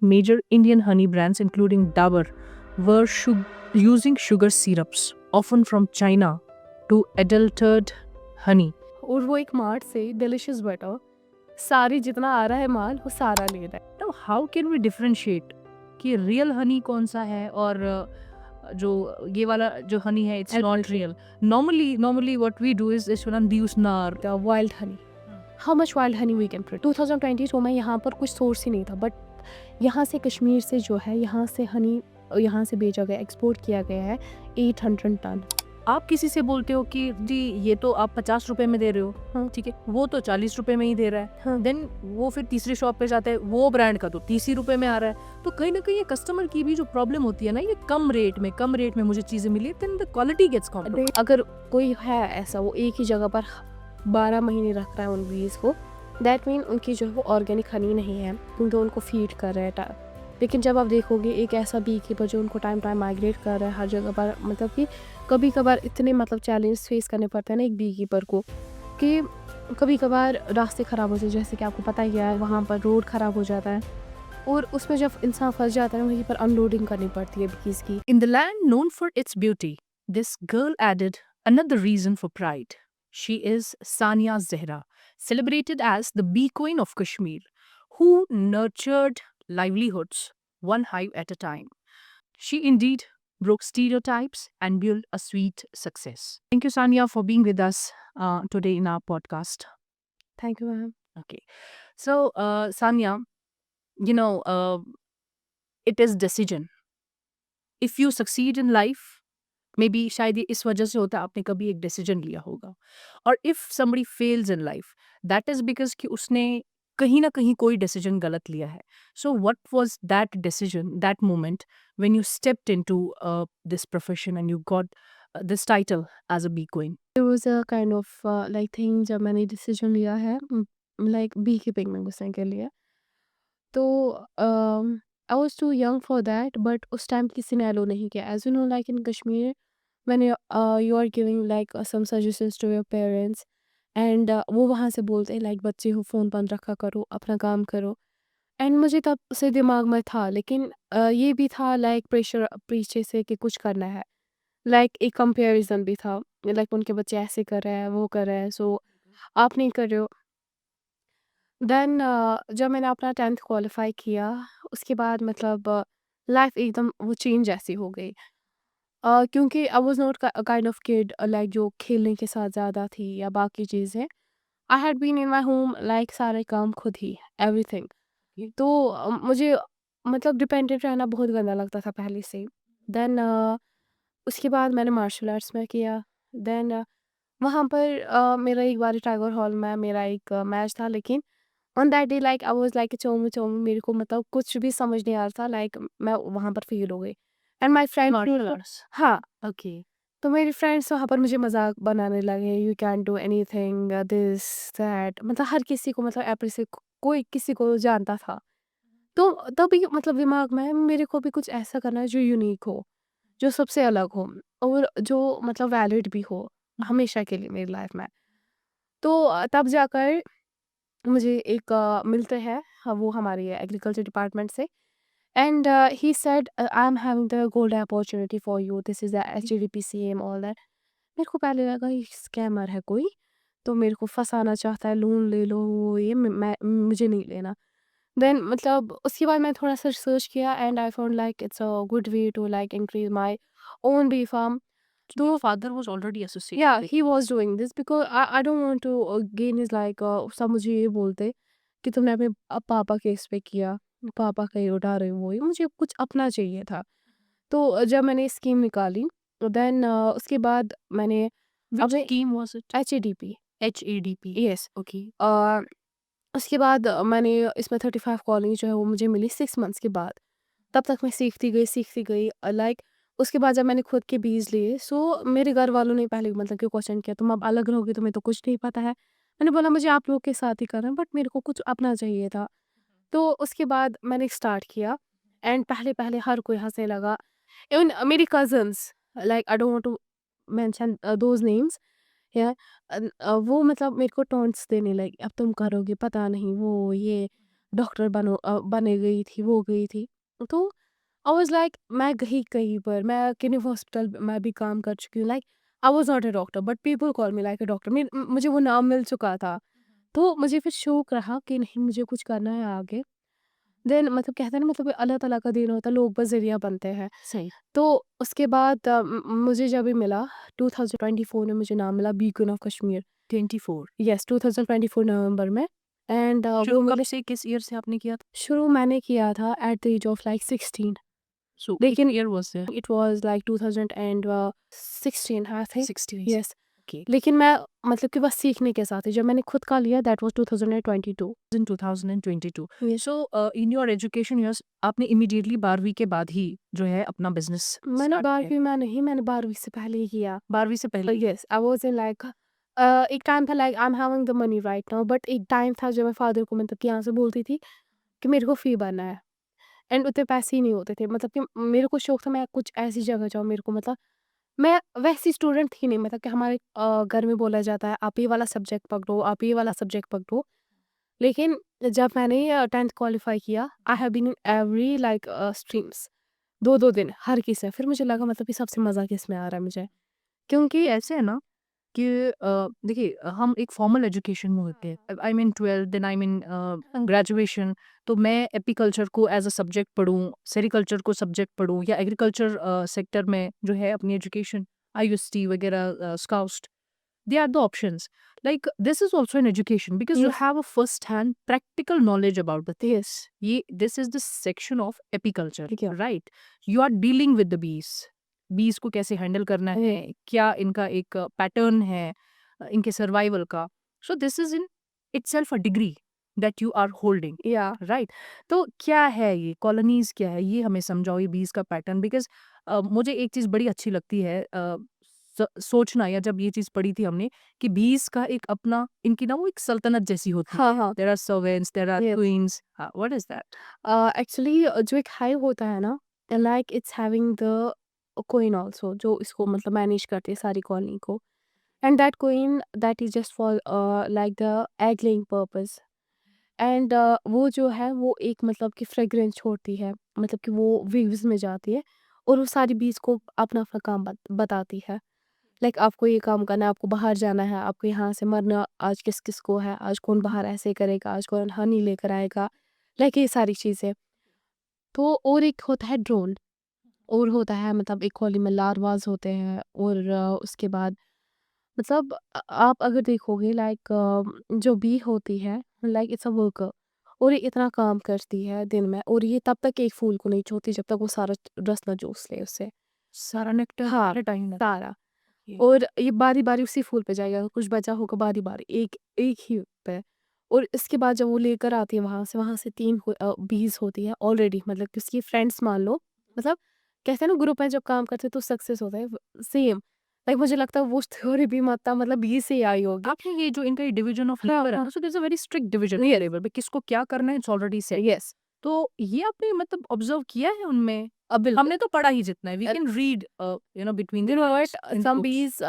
major Indian honey brands, including Dabur, were using sugar syrups, often from China, to adulterate honey. और वो एक mart से delicious butter सारी जितना आ रहा है माल वो सारा ले रहा है। Now, how can we differentiate कि real honey कौन सा है और जो ये वाला जो honey है it's not real. Normally what we do is use nar. The wild honey. How much wild honey we can produce? 2022 में यहाँ पर कुछ सोर्स ही नहीं था, बट यहाँ से कश्मीर से जो है यहाँ से हनी यहाँ से भेजा गया, एक्सपोर्ट किया गया है 800 टन। आप किसी से बोलते हो कि जी ये तो आप 50 रुपए में दे रहे हो, हाँ। ठीक है, वो तो 40 रुपए में ही दे रहा है, हाँ। देन वो फिर तीसरी शॉप पे जाता है, वो ब्रांड का तो 30 रुपए में आ रहा है। तो कहीं ना कहीं ये कस्टमर की भी जो प्रॉब्लम होती है ना, ये कम रेट में मुझे चीजें मिली, then the quality gets compromised. अगर कोई है ऐसा वो एक ही जगह पर 12 महीने रख रहा है उन बीज को, दैट मीन उनकी जो है वो ऑर्गेनिक हनी नहीं है, क्योंकि उनको फीड कर रहा है। लेकिन जब आप देखोगे एक ऐसा बी कीपर जो उनको टाइम माइग्रेट कर रहा है हर जगह पर, मतलब कि कभी कभार इतने मतलब चैलेंज फेस करने पड़ते हैं ना एक बी कीपर को, कि कभी कभार रास्ते ख़राब होते हैं, जैसे कि आपको पता ही है वहाँ पर रोड ख़राब हो जाता है, और उसमें जब इंसान फंस जाता है वहीं पर अनलोडिंग करनी पड़ती है बीज की। In the land known for its beauty, this girl added another reason for pride. She is Sania Zehra, celebrated as the bee queen of Kashmir, who nurtured livelihoods one hive at a time. She indeed broke stereotypes and built a sweet success. Thank you, Sania, for being with us today in our podcast. Thank you ma'am. Okay. So, Sania, you know, it is decision. If you succeed in life, maybe शायद ये इस वजह से होता है आपने कभी एक डिसीजन लिया होगा, और if somebody fails in life, that is because कि उसने कहीं ना कहीं कोई डिसीजन गलत लिया है. So what was that decision, that moment when you stepped into this profession and you got this title as a bee queen? There was a kind of like thing जब मैंने डिसीजन लिया है like B keeping में घुसने के लिए, तो I was too young for that, but उस टाइम किसी ने अलो नहीं किया। As you know like in Kashmir मैंने you are giving like some suggestions to your parents, and वो वहाँ से बोलते हैं लाइक बच्चे हो फ़ोन बंद रखा करो, अपना काम करो। एंड मुझे तब से दिमाग में था, लेकिन ये भी था लाइक प्रेशर पीछे से कि कुछ करना है, लाइक एक कंपेरिजन भी था, लाइक उनके बच्चे ऐसे कर रहे हैं वो कर रहे हैं, सो आप नहीं कर रहे हो। देन जब मैंने अपना 10th क्वालिफाई किया, उसके बाद मतलब लाइफ एकदम वो चेंज ऐसी हो गई, क्योंकि I was not kind of kid like जो खेलने के साथ ज़्यादा थी या बाकी चीज़ें। I had been in my home like सारे काम खुद ही, एवरीथिंग। तो मुझे मतलब डिपेंडेंट रहना बहुत गंदा लगता था पहले से। देन उसके बाद मैंने मार्शल आर्ट्स में किया। देन वहाँ पर मेरा एक बार टाइगर हॉल में मेरा एक मैच था, लेकिन on that day like I was like Chomu Chomu, मेरे को मतलब कुछ भी समझ नहीं आ रहा था, लाइक मैं वहाँ पर फेल हो गई। And my friend Martial arts. हाँ, Okay. तो मेरे फ्रेंड्स वहाँ पर मुझे मजाक बनाने लगे, you can do anything this that, मतलब हर किसी को मतलब अप्रिशिएट, कोई किसी को जानता था। तो तभी मतलब दिमाग में मेरे को भी कुछ ऐसा करना है जो यूनिक हो, जो सबसे अलग हो, और जो मतलब वैलिड भी हो हमेशा के लिए मेरी लाइफ में। तो तब जाकर मुझे एक मिलते हैं, वो हमारी एग्रीकल्चर डिपार्टमेंट से, and he said I am having the golden opportunity for you, this is the HDDP CM all that. मेरे को पहले लगा ये स्कैमर है कोई, तो मेरे को फंसाना चाहता है, लोन ले लो वो ये, मैं मुझे नहीं लेना। देन मतलब उसके बाद मैं थोड़ा सा रिसर्च किया, and I found like it's a good way to like increase my own bee farm. So your father was already associated Yeah, with he was doing this because I don't want to gain his like सब मुझे ये बोलते कि तुमने अपने पापा के इस पे किया, पापा का ये उठा रहे हो वो ये, मुझे कुछ अपना चाहिए था। तो जब मैंने स्कीम निकाली, देन उसके बाद मैंने which अपने scheme was it? HADP, HADP. Yes, Okay. उसके बाद मैंने इसमें 35 कॉलिंग जो है वो मुझे मिली 6 मंथ्स के बाद। तब तक मैं सीखती गई लाइक उसके बाद जब मैंने खुद के बीज लिए, सो मेरे घर वालों ने पहले मतलब कि क्वेश्चन किया, तुम अब अलग रहोगे, तुम्हें तो कुछ नहीं पता है। मैंने बोला मुझे आप लोग के साथ ही करना है, बट मेरे को कुछ अपना चाहिए था। तो उसके बाद मैंने स्टार्ट किया, एंड पहले पहले हर कोई हंसने लगा, इवन मेरी cousins, like I don't want to mention those names, या वो मतलब मेरे को टॉन्ट्स देने लगे, अब तुम करोगे पता नहीं वो ये, डॉक्टर बने गई थी, वो गई थी। तो आई वाज़ लाइक मैं गई कहीं पर, मैं किन्ही हॉस्पिटल में भी काम कर चुकी हूँ, like I was not a doctor but people call me like a doctor. मुझे वो नाम मिल चुका था। तो मुझे फिर शौक रहा कि नहीं मुझे कुछ करना है आगे। देन मतलब कहते हैं ना मतलब अल्लाह ताला का दिन होता है, लोग बस ज़रिया बनते हैं। सही। तो उसके बाद मुझे जब ये मिला 2024 में मुझे नाम मिला बीकन ऑफ कश्मीर। 24 यस 2024 नवंबर में। एंड वो शुरू कब मुझे से, किस ईयर से आपने किया था? शुरू मैंने किया था at the age of like 16। So which लेकिन year was that? It was like 2016 I think. 16 yes. Okay. लेकिन मैं मतलब कि बस सीखने के साथ ही जब मैंने खुद का लिया that was 2022। In 2022 yes. So in your education years आपने इमीडिएटली 12वीं के बाद ही जो है अपना बिज़नेस मैंने स्टार्ट किया? 12वीं में नहीं, मैंने 12वीं से पहले ही किया। 12वीं से पहले? Yes, I was in like एक टाइम था like I am having the money right now but एक टाइम था जब मैं फादर को मतलब कि यहाँ से बोलती थी कि मेरे को फ़ी भरना है एंड उतने पैसे ही नहीं होते थे। मतलब कि मेरे को शौक था मैं कुछ ऐसी जगह जाऊँ मेरे को मतलब मैं वैसी स्टूडेंट थी नहीं मतलब कि हमारे घर में बोला जाता है आप ये वाला सब्जेक्ट पकड़ो, आप ये वाला सब्जेक्ट पकड़ो। लेकिन जब मैंने 10th क्वालीफाई किया I have been in every like streams 2-2 दिन हर किसी में। फिर मुझे लगा मतलब कि सबसे मज़ा किसमें आ रहा है मुझे। क्योंकि ऐसे है ना कि देखिए हम एक फॉर्मल एजुकेशन में होते हैं। I mean 12th then I mean graduation. तो मैं एपीकल्चर को एज़ अ सब्जेक्ट पढ़ूँ, सेरीकल्चर को सब्जेक्ट पढ़ूँ या एग्रीकल्चर सेक्टर में जो है अपनी एजुकेशन आईयूएसटी वगैरह स्काउस्ट they are the options. Like this is also an education because you yes, have a first hand practical knowledge about the thing. Yes, This is the section of apiculture, ठीक है। right? You are dealing with the bees. bees को कैसे handle करना है, क्या इनका एक pattern है इनके सर्वाइवल का। So this is in itself a degree that you are holding, या right? तो क्या है ये कॉलोनीज, क्या है ये, हमें समझाओ ये बीज का पैटर्न। बिकॉज मुझे एक चीज बड़ी अच्छी लगती है सोचना, या जब ये चीज पढ़ी थी हमने कि बीज का एक अपना इनकी ना वो एक सल्तनत जैसी होती हाँ, है। हाँ। There are servants, there are yes. Queens. What is that? Actually जो एक हाइव होता है ना like it's having the queen also जो इसको मतलब मैनेज करती है सारी कॉलोनी को and that queen that is just for like the egg laying purpose and वो जो है वो एक मतलब कि फ्रेग्रेंस छोड़ती है मतलब कि वो वीव्स में जाती है और वो सारी बीज को अपना अपना काम बताती है। लाइक आपको ये काम करना है, आपको बाहर जाना है, आपको यहाँ से मरना आज किस किस को है, आज कौन बाहर ऐसे करेगा, आज कौन हनी लेकर आएगा, लाइक ये सारी चीज़ें। तो और एक होता है ड्रोन और होता है मतलब एक कॉलोनी में लार्वास होते हैं और उसके बाद मतलब आप अगर देखोगे लाइक जो बी होती है लाइक इट्स अ वर्कर और ये इतना काम करती है दिन में और ये तब तक एक फूल को नहीं छोड़ती जब तक वो सारा रस ना चूस ले उससे। सारा नेक्टर हाँ, टाइम लगता सारा। है। और ये बारी-बारी उसी फूल पे जाएगा, कुछ बचा होगा बारी-बारी, एक एक ही पे। और इसके बाद जब वो लेकर आती है वहाँ से 3 बीज़ होती है ऑलरेडी मतलब कि उसकी फ्रेंड्स मान लो, मतलब कहते हैं ना ग्रुप में जब काम करते हैं तो सक्सेस होता है सेम। लाइक मुझे लगता है वो थ्योरी भी मतलब बी से ही आई होगी। आपने ये जो इनका डिवीजन ऑफ हाँ, लेबर है हाँ। ना, so there is a very strict division of yes, labour पे किसको क्या करना है, इट्स ऑलरेडी सेट। यस। तो ये आपने मतलब ऑब्जर्व किया है उनमें? बिल्कुल। हमने तो पढ़ा ही जितना है, we can read between the you know what lines in the some books. Bees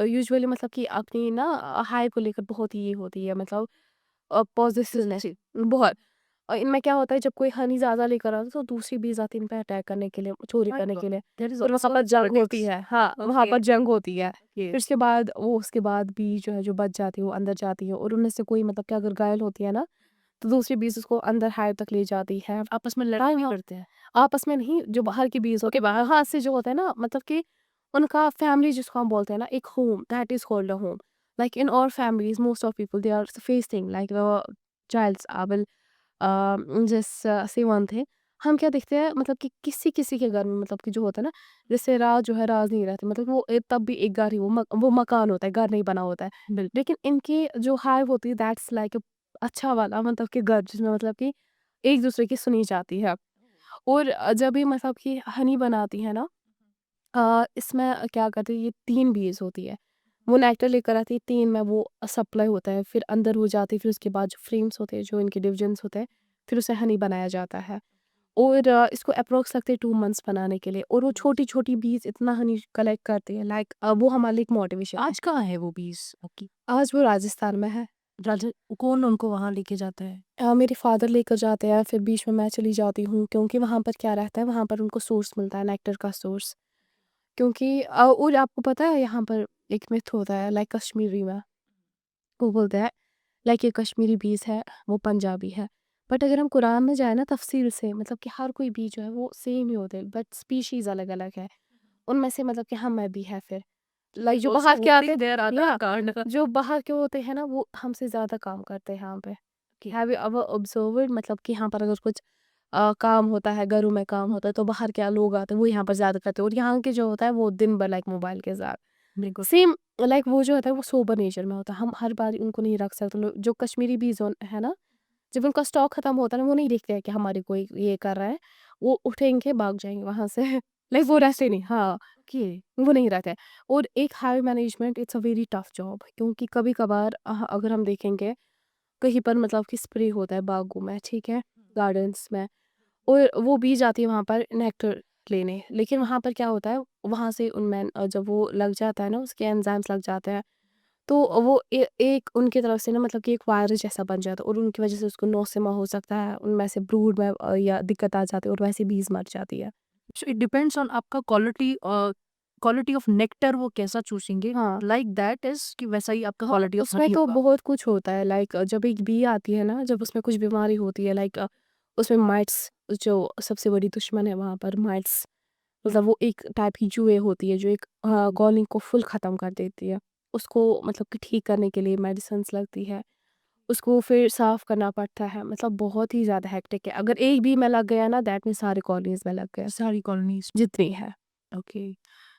usually मतलब कि अपनी ना हाइव को लेकर बहुत ही ये होती है मतलब पॉसेसिवनेस बहुत। और इनमें क्या होता है जब कोई हनी ज़्यादा लेकर आता है तो दूसरी बीज़ आती है इन पे अटैक करने के लिए, चोरी माय करने गॉड, के लिए। देयर इज फिर वहाँ आल्सो पर जंग होती पॉलिटिक्स। है। हाँ, वहाँ ओके, पर जंग होती है। ओके। फिर उसके बाद वो उसके बाद बी जो है जो बच जाती है वो अंदर जाती है और उनमें से कोई मतलब कि अगर घायल होती है ना, तो दूसरी बीज़ उसको अंदर हाइव तक ले जाती है। आपस में हाँ, लड़ाई भी हाँ। करते हैं? आपस में नहीं, जो बाहर की बीज़ होके बाहर हाथ से जो होता है ना मतलब कि उनका फैमिली जिसको हम बोलते हैं ना एक home that is called a home. Like in our families most of people they are facing like childs I will just say one thing हम क्या देखते हैं मतलब कि किसी-किसी के घर में मतलब कि जो होता है ना जैसे राज जो है राज नहीं रहते मतलब वो तब भी एक घर ही वो मकान होता है, घर नहीं बना होता है। बिल्कुल। लेकिन इनकी जो हाइव होती है दैट्स लाइक अच्छा वाला मतलब कि घर जिसमें मतलब कि एक-दूसरे की सुनी जाती है। और जब भी मतलब कि हनी बनाती है ना इसमें क्या करती है ये 3 बीज़ होती है। वो नेक्टर लेकर आती है 3 में वो सप्लाई होता है, फिर अंदर वो जाती है, फिर उसके बाद जो फ्रेम्स होते हैं, जो इनके डिविजन्स होते हैं, फिर उसे हनी बनाया जाता है। और इसको अप्रॉक्स लगते हैं 2 मंथ्स बनाने के लिए और वो छोटी-छोटी बीज़ इतना हनी कलेक्ट करती है लाइक वो हमारे लिए एक मोटिवेशन है। आज कहाँ है वो बीज आपकी? आज वो राजस्थान में है। राजा कौन उनको वहाँ लेके जाता है? मेरे फादर लेकर जाते हैं, फिर बीच में मैं चली जाती हूँ, क्योंकि वहाँ पर क्या रहता है, वहाँ पर उनको सोर्स मिलता है, नेक्टर का सोर्स। क्योंकि और आपको पता है यहाँ पर एक मिथ होता है, लाइक कश्मीरी में वो बोलते हैं, लाइक ये कश्मीरी बीज है, वो पंजाबी है। बट अगर हम कुरान में जाए ना तफसील से, मतलब कि हर कोई बीज जो है वो सेम ही होते हैं, बट स्पीशीज अलग अलग है। उनमें से मतलब कि हम में भी है फिर, लाइक जो बाहर के आते हैं, देयर आधार या कार्ड। जो बाहर के होते हैं ना, वो हमसे ज़्यादा काम करते हैं यहाँ पे। हैव यू एवर ऑब्जर्व्ड, मतलब कि यहाँ पर अगर कुछ काम होता है, घरों में काम होता है, तो बाहर के लोग आते हैं, वो यहाँ पर ज़्यादा करते हैं, और यहाँ के जो होता है वो दिन भर लाइक मोबाइल के साथ बिल्कुल। सेम, लाइक वो जो होता है वो सोबर नेचर में होता है। हम हर बार उनको नहीं रख सकते। जो कश्मीरी बीज है ना, जब उनका स्टॉक खत्म होता है ना, वो नहीं देखते हैं कि हमारे कोई ये कर रहा है, वो उठेंगे भाग जाएंगे वहां से लाइक वो रहते नहीं, हाँ, ओके। वो नहीं रहते हैं। और एक high management, it's a very tough job, क्योंकि कभी कभार अगर हम देखेंगे कहीं पर, मतलब कि स्प्रे होता है बागों में, ठीक है, गार्डन्स में, और वो भी जाती है वहाँ पर नेक्टर लेने, लेकिन वहाँ पर क्या होता है, वहाँ से उनमें जब वो लग जाता है ना, उसके एंजाइम्स लग जाते हैं, तो वो एक उनकी तरफ से ना, मतलब कि एक वायरस जैसा बन जाता है, और उनकी वजह से उसको नौसेमा हो सकता है, उनमें से ब्रूड में या दिक्कत आ जाती है, और वैसे बीज मर जाती है। सो इट डिपेंड्स ऑन आपका क्वालिटी ऑफ नेक्टर वो कैसा चूसेंगे, हाँ, लाइक दैट इज कि वैसा ही आपका हाँ, क्वालिटी ऑफ उसमें हनी तो होगा। बहुत कुछ होता है, लाइक जब एक बी आती है ना, जब उसमें कुछ बीमारी होती है, लाइक उसमें माइट्स, जो सबसे बड़ी दुश्मन है वहाँ पर, माइट्स, मतलब वो एक टाइप की जुए होती है, जो एक कॉलोनी को फुल ख़त्म कर देती है। उसको मतलब कि ठीक करने के लिए मेडिसिन्स लगती है, उसको फिर साफ़ करना पड़ता है, मतलब बहुत ही ज़्यादा हेक्टिक है। अगर एक भी में लग गया ना, दैट मीन्स सारी कॉलोनीज़ में लग गया, सारी कॉलोनीज। जितनी है। ओके।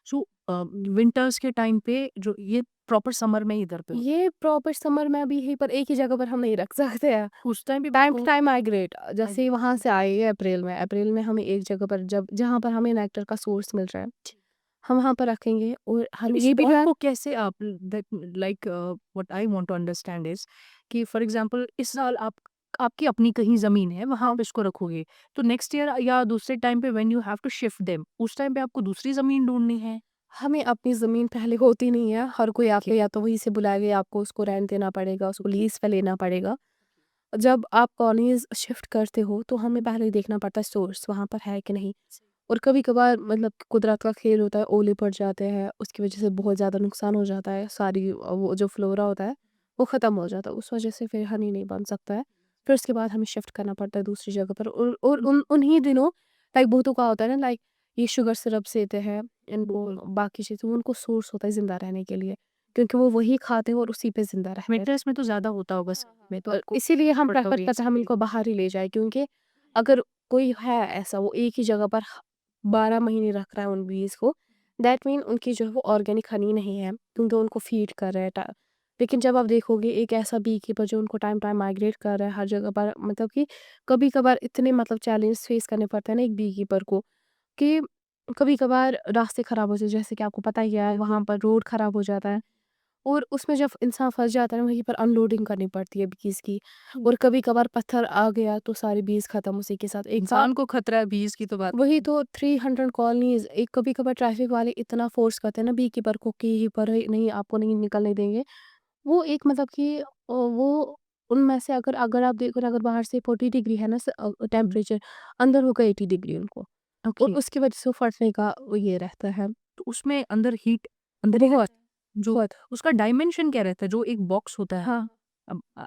सो विंटर्स के टाइम पे जो ये प्रॉपर समर में इधर पे होता ये प्रॉपर समर में भी है, पर एक ही जगह पर हम नहीं रख सकते हैं। है उस टाइम पे टाइम टू आपको टाइम माइग्रेट, जैसे वहाँ से आए हैं अप्रैल में हमें एक जगह पर, जब जहाँ पर हमें नेक्टर का सोर्स मिल रहा है, हम वहाँ पर रखेंगे, और तो हम इस ये भी जो बॉन्ड है, को कैसे आप like what I want to understand is कि फॉर एग्जांपल इस साल आप आपकी अपनी कहीं जमीन है वहां आप इसको रखोगे, तो नेक्स्ट ईयर या दूसरे टाइम पे when you have to shift them उस टाइम पे आपको दूसरी जमीन ढूंढनी है। हमें अपनी ज़मीन पहले होती नहीं है, हर कोई Okay. आपको या तो वहीं से बुलाएगा, या आपको उसको रेंट देना पड़ेगा, उसको लीज़ पे लेना पड़ेगा। जब आप कॉलोनीज़ शिफ्ट करते हो, तो हमें पहले देखना पड़ता है सोर्स वहाँ पर है कि नहीं। और कभी-कभार मतलब कुदरत का खेल होता है, ओले पड़ जाते हैं, उसकी वजह से बहुत ज़्यादा नुकसान हो जाता है, सारी वो जो फ्लोरा होता है, वो ख़त्म हो जाता है, उस वजह से फिर हनी नहीं बन सकता है। फिर उसके बाद हमें शिफ्ट करना पड़ता है दूसरी जगह पर, और उन्हीं दिनों लाइक बहुतों का होता है ना, लाइक ये शुगर सिरप देते हैं इनको, बिल्कुल। बाकी चीज़ें, वो उनको सोर्स होता है ज़िंदा रहने के लिए, क्योंकि वो वही खाते हैं और उसी पे ज़िंदा रहते हैं। विंटर्स में तो ज्यादा होता होगा सर में तो आपको इसीलिए हम पड़ता प्रेफ़र होगा करते हैं हम इनको बाहर ही ले जाएँ, क्योंकि अगर कोई है ऐसा, वो एक ही जगह पर 12 महीने रख रहा है उन बीज को, दैट मीन उनकी जो है वो ऑर्गेनिक हनी नहीं है, क्योंकि उनको फीड कर रहा है लेकिन जब आप देखोगे एक ऐसा बी कीपर जो उनको टाइम टाइम माइग्रेट कर रहा है हर जगह पर, मतलब कि कभी कभार इतने मतलब चैलेंज फेस करने पड़ते हैं ना एक बी कीपर को, कि कभी कभार रास्ते खराब हो जाए, जैसे कि आपको पता ही है वहाँ पर रोड खराब हो जाता है, और उसमें जब इंसान फँस जाता है ना, वहीं पर अनलोडिंग करनी पड़ती है बीज की, और कभी-कभार पत्थर आ गया तो सारे बीज खत्म उसी के साथ। एक बार इंसान को खतरा है बीज की तो बात वही तो 300 कॉलोनीज़, एक कभी-कभार ट्रैफिक वाले इतना फ़ोर्स करते हैं ना बीकीपर को कि यहीं पर ही नहीं, आपको नहीं निकलने देंगे। वो एक मतलब कि वो उनमें से अगर अगर आप देखो ना, अगर बाहर से 40 डिग्री है ना टेम्परेचर, अंदर होगा 80 डिग्री उनको, और ओके। उसकी वजह से वो फटने का वो ये रहता है। तो उसमें अंदर हीट अंदर ही बहुत, रहता है जो बहुत। उसका डायमेंशन क्या रहता है जो एक बॉक्स होता है, हाँ।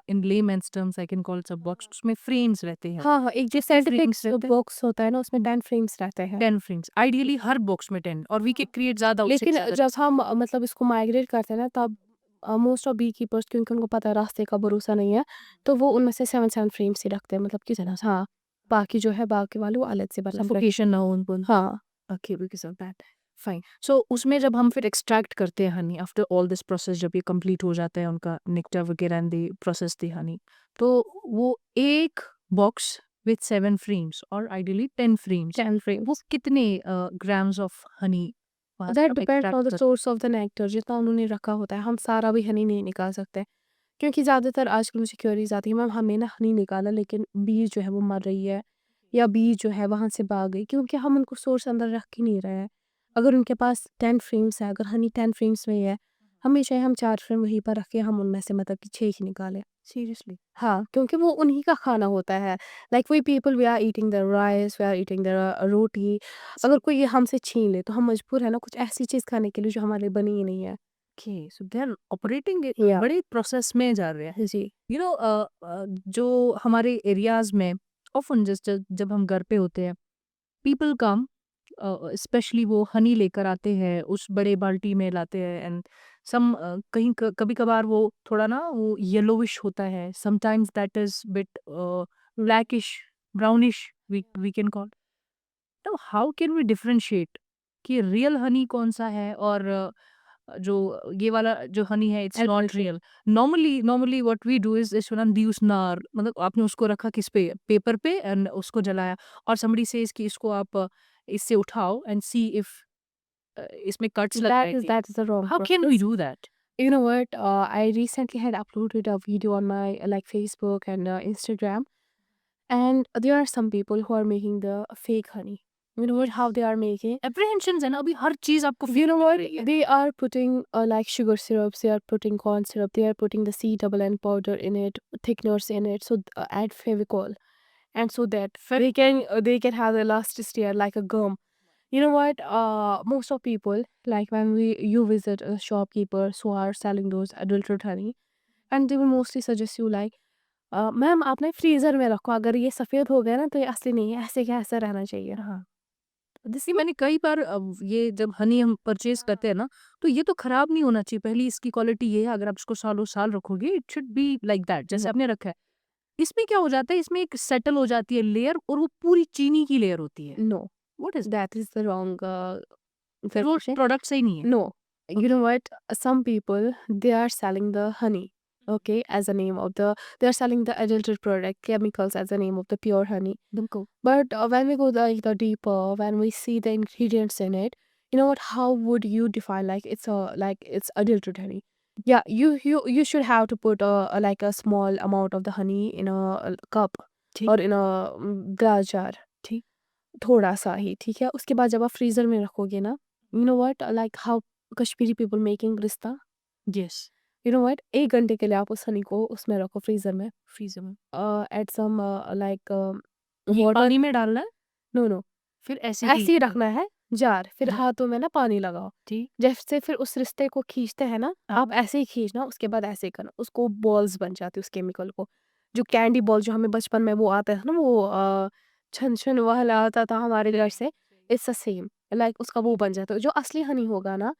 In layman's terms I can call it's a box, उसमें फ्रेम्स रहते हैं, हाँ, हाँ, एक जो कितने साइंटिफिक फ्रेम्स रहते हैं? बॉक्स होता है ना, उसमें 10 फ्रेम्स रहते हैं। 10 फ्रेम्स आइडियली हर बॉक्स में 10 और वी कैन क्रिएट ज्यादा उससे लेकिन ज्यादा। जब हम मतलब इसको माइग्रेट करते हैं ना, तब मोस्ट ऑफ बी कीपर्स, क्योंकि उनको पता है रास्ते का भरोसा नहीं है, तो वो उनमें से 7 फ्रेम्स ही रखते हैं, मतलब कि जना हाँ, बाकी जो है बाकी वाले वो अलग से मतलब रख। सफोकेशन ना हो उनको। हाँ, okay, because of that. Fine. So उसमें जब हम फिर एक्सट्रैक्ट करते हैं honey after all this process, जब ये कंप्लीट हो जाता है उनका नेक्टर वगैरह and they process the honey, तो वो एक बॉक्स विथ 7 फ्रेम्स और आइडियली 10 फ्रेम्स 10 वो फ्रेम्स। कितने ग्राम्स ऑफ हनी वहाँ से दैट आप डिपेंड्स एक्सट्रैक्ट ऑन द कर। सोर्स ऑफ द नेक्टर, जितना उन्होंने रखा होता है, हम सारा भी हनी नहीं निकाल सकते। क्योंकि ज़्यादातर आजकल मुझे क्वेरीज़ आती है, मैम हमने ना हनी निकाला, लेकिन बीज जो है वो मर रही है, या बीज जो है वहाँ से भाग गई, क्योंकि हम उनको सोर्स अंदर रख ही नहीं रहे हैं। अगर उनके पास 10 फ्रेम्स है, अगर हनी 10 फ्रेम्स में ही है, हमेशा ही हम 4 फ्रेंड वहीं पर रख के हम उनमें से मतलब कि 6 ही निकालें। सीरियसली? हाँ, क्योंकि वो उन्हीं का खाना होता है। Like we people we are eating the rice, we are eating the roti. अगर कोई ये हमसे छीन ले तो हम मजबूर है ना कुछ ऐसी चीज़ खाने के लिए जो हमारे लिए बनी ही नहीं है। Okay, so they are operating या बड़े प्रोसेस में जा रहे हैं। जी। यू नो जो हमारे एरियाज़ में ऑफ़न जस्ट जब हम घर पे होते हैं, पीपल कम स्पेशली वो हनी लेकर आते हैं, उस बड़े बाल्टी में लाते हैं एंड सम कहीं कभी-कभार वो थोड़ा ना वो येलोविश होता है, sometimes that is bit blackish, brownish we can call. तो हाउ कैन वी डिफरेंशिएट कि रियल हनी कौन-सा है और जो ये वाला जो हनी है it's not adultery. Real. Normally what we do is use नार, मतलब आपने उसको रखा किस पे? पेपर पे एंड उसको जलाया और समबडी सेज कि इसको आप इससे उठाओ एंड सी इफ इसमें कट्स लग That is जाएँगे। that is the wrong how can we process. Do that? You know what? I recently had uploaded a video on my like Facebook and Instagram, and there are some people who are making the fake honey. You know what? How they are making? Apprehensions है ना, अभी हर चीज़ आपको You fake know दिख what? रही है। They are putting like sugar syrups. They are putting corn syrup. They are putting the C double N powder in it, thickeners in it. So add Fevicol, and so that they can have elasticity like a gum. You know what? Most of people like when we you visit shopkeepers who are selling those adulterated honey, and they will mostly suggest you like, ma'am आप ना freezer में रखो, अगर ये सफ़ेद हो गया ना तो ये असली नहीं है, ऐसे क्या ऐसा रहना चाहिए। हाँ। जैसे मैंने कई बार ये जब हनी हम परचेज करते हैं ना, तो ये तो खराब नहीं होना चाहिए। पहली इसकी क्वालिटी ये है, अगर आप इसको सालों साल रखोगे it should be like that जैसे आपने रखा है। इसमें क्या हो जाता है, इसमें एक सेटल हो जाती है लेयर और वो पूरी चीनी की लेयर होती है। No, what is that is the wrong फिर वो information. प्रोडक्ट सही नहीं है। No, you know what? Some people they are selling the honey, okay, as a name of the they are selling the adulterated product chemicals as a name of the pure honey. बिल्कुल। But when we go the deeper, when we see the ingredients in it, you know what? How would you define like it's adulterated honey? Yeah, you should have to put like a small amount of the honey in a cup ठीक, or in a glass jar. ठीक। थोड़ा सा ही, ठीक है? उसके बाद जब आप फ्रीज़र में रखोगे ना, you know what? Like how Kashmiri people making रिश्ता, यस, यू नो व्हाट? 1 घंटे के लिए आप उस हनी को उसमें रखो फ्रीज़र में। फ्रीज़र में। ऐड सम लाइक ये वाटर। पानी में डालना है, नो, नो, फिर ऐसे ही ऐसे ही रखना है जार, फिर हाँ, हाथों में ना पानी लगाओ। ठीक। जैसे फिर उस रिश्ते को खींचते हैं ना, हाँ, आप ऐसे ही खींचना, उसके बाद ऐसे ही करना, उसको बॉल्स बन जाती है उस केमिकल को। जो कैंडी बॉल जो हमें बचपन में वो आता है ना, वो छन-छन वाला आता था हमारे घर से, इट्स द सेम, लाइक उसका वो बन जाता है। जो असली हनी होगा ना,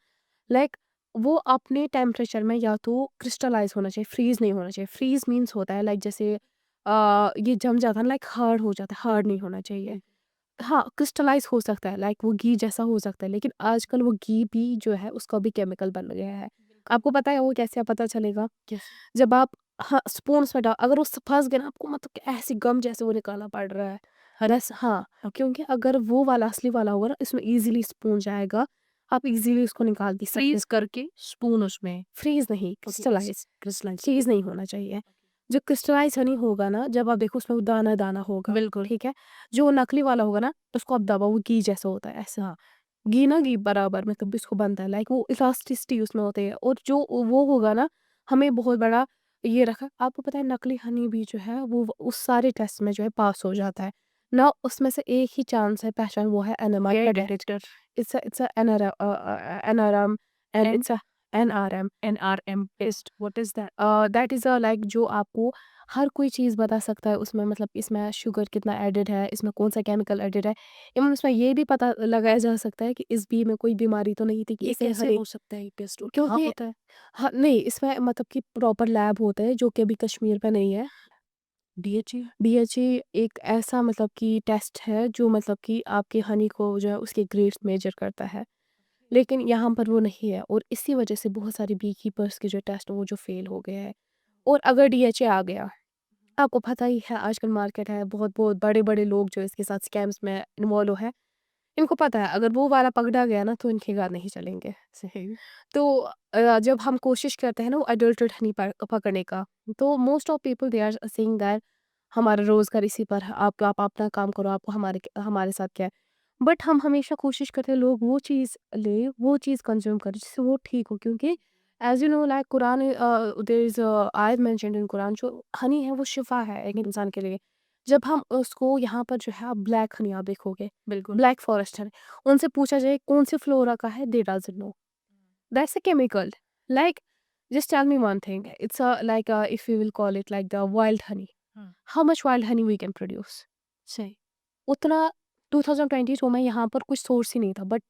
लाइक वो अपने टेम्परेचर में या तो क्रिस्टलाइज़ होना चाहिए, फ्रीज़ नहीं होना चाहिए। फ्रीज़ मीन्स होता है लाइक जैसे ये जम जाता है ना, लाइक हार्ड हो जाता है, हार्ड नहीं होना चाहिए। हाँ, क्रिस्टलाइज़ हो सकता है, लाइक वो घी जैसा हो सकता है, लेकिन आजकल वो घी भी जो है उसका भी केमिकल बन गया है। आपको पता है वो कैसे पता चलेगा? यस। जब आप हाँ, स्पून्स में अगर वो फँस गए ना, आपको मतलब कि ऐसी गम जैसे वो निकालना पड़ रहा है। हनी बस हाँ, क्योंकि अगर वो वाला असली वाला होगा ना, इसमें ईज़िली स्पून जाएगा, आप ईज़िली उसको निकाल भी सकते हैं। फ्रीज़ करके स्पून उसमें फ्रीज़ नहीं, ओके, क्रिस्टलाइज़ क्रिस्टलाइज़ चीज़ नहीं होना चाहिए। जो क्रिस्टलाइज़ हनी होगा ना, जब आप देखो उसमें वो दाना-दाना होगा, बिल्कुल। ठीक है? जो नकली वाला होगा ना, उसको आप दबाओ, वो घी जैसा होता है, ऐसा। घी ना घी बराबर में तब इसको बनता है, लाइक वो इलास्टिसिटी उसमें होती है, और जो वो होगा ना, हमें बहुत बड़ा ये रखा। आपको पता है नकली हनी भी जो है वो उस सारे टेस्ट में जो है पास हो जाता है। ना उसमें से एक ही चांस है पहचान, वो है air NMR detector it's a NRM and an it's a NRM. NRM test what is that? That is a like जो आपको हर कोई चीज़ बता सकता है उसमें, मतलब इसमें शुगर कितना एडेड है, इसमें कौन-सा केमिकल एडेड है। इवन उसमें ये भी पता लगाया जा सकता है कि इस घी में कोई बीमारी तो नहीं थी कि ये इसे कैसे हरे। हो सकता है ये टेस्ट और कहाँ क्योंकि होता है? हाँ, नहीं इसमें मतलब कि प्रॉपर लैब होते हैं जो कि अभी कश्मीर में नहीं है। डीएचए? डीएचए एक ऐसा मतलब कि टेस्ट है जो मतलब कि आपके हनी को जो है उसके ग्रेड्स मेजर करता है। लेकिन यहाँ पर वो नहीं है, और इसी वजह से बहुत सारे बी कीपर्स के जो टेस्ट हैं वो जो फेल हो गए हैं। और अगर डीएचए आ गया, आपको पता ही है आजकल मार्केट है, बहुत-बहुत बड़े-बड़े लोग जो इसके साथ स्कैम्स में इन्वॉल्व है। इनको पता है अगर वो वाला पकड़ा गया ना तो इनके गाल नहीं चलेंगे। सही। तो जब हम कोशिश करते हैं ना वो अडल्टरेट हनी पकड़ने का, तो most of people they are saying that हमारा रोज़गार इसी पर है, आप अपना काम करो, आपको हमारे साथ क्या है। बट हम हमेशा कोशिश करते हैं लोग वो चीज़ लें, वो चीज़ कंज़्यूम करें जिससे वो ठीक हो, क्योंकि as you know like Quran there is आयत मेंशन्ड इन कुरान जो हनी है वो शिफ़ा है एक इंसान के लिए। जब हम उसको यहाँ पर जो है आप ब्लैक हनी आप देखोगे, बिल्कुल। ब्लैक फॉरेस्ट हनी, उनसे पूछा जाए कौन-सी फ्लोरा का है, they doesn't know. That's a chemical. Like, just tell me one thing. It's like if we will call it like the wild honey. Hmm, How much wild honey we can produce? सही। उतना 2022 में यहाँ पर कुछ source ही नहीं था but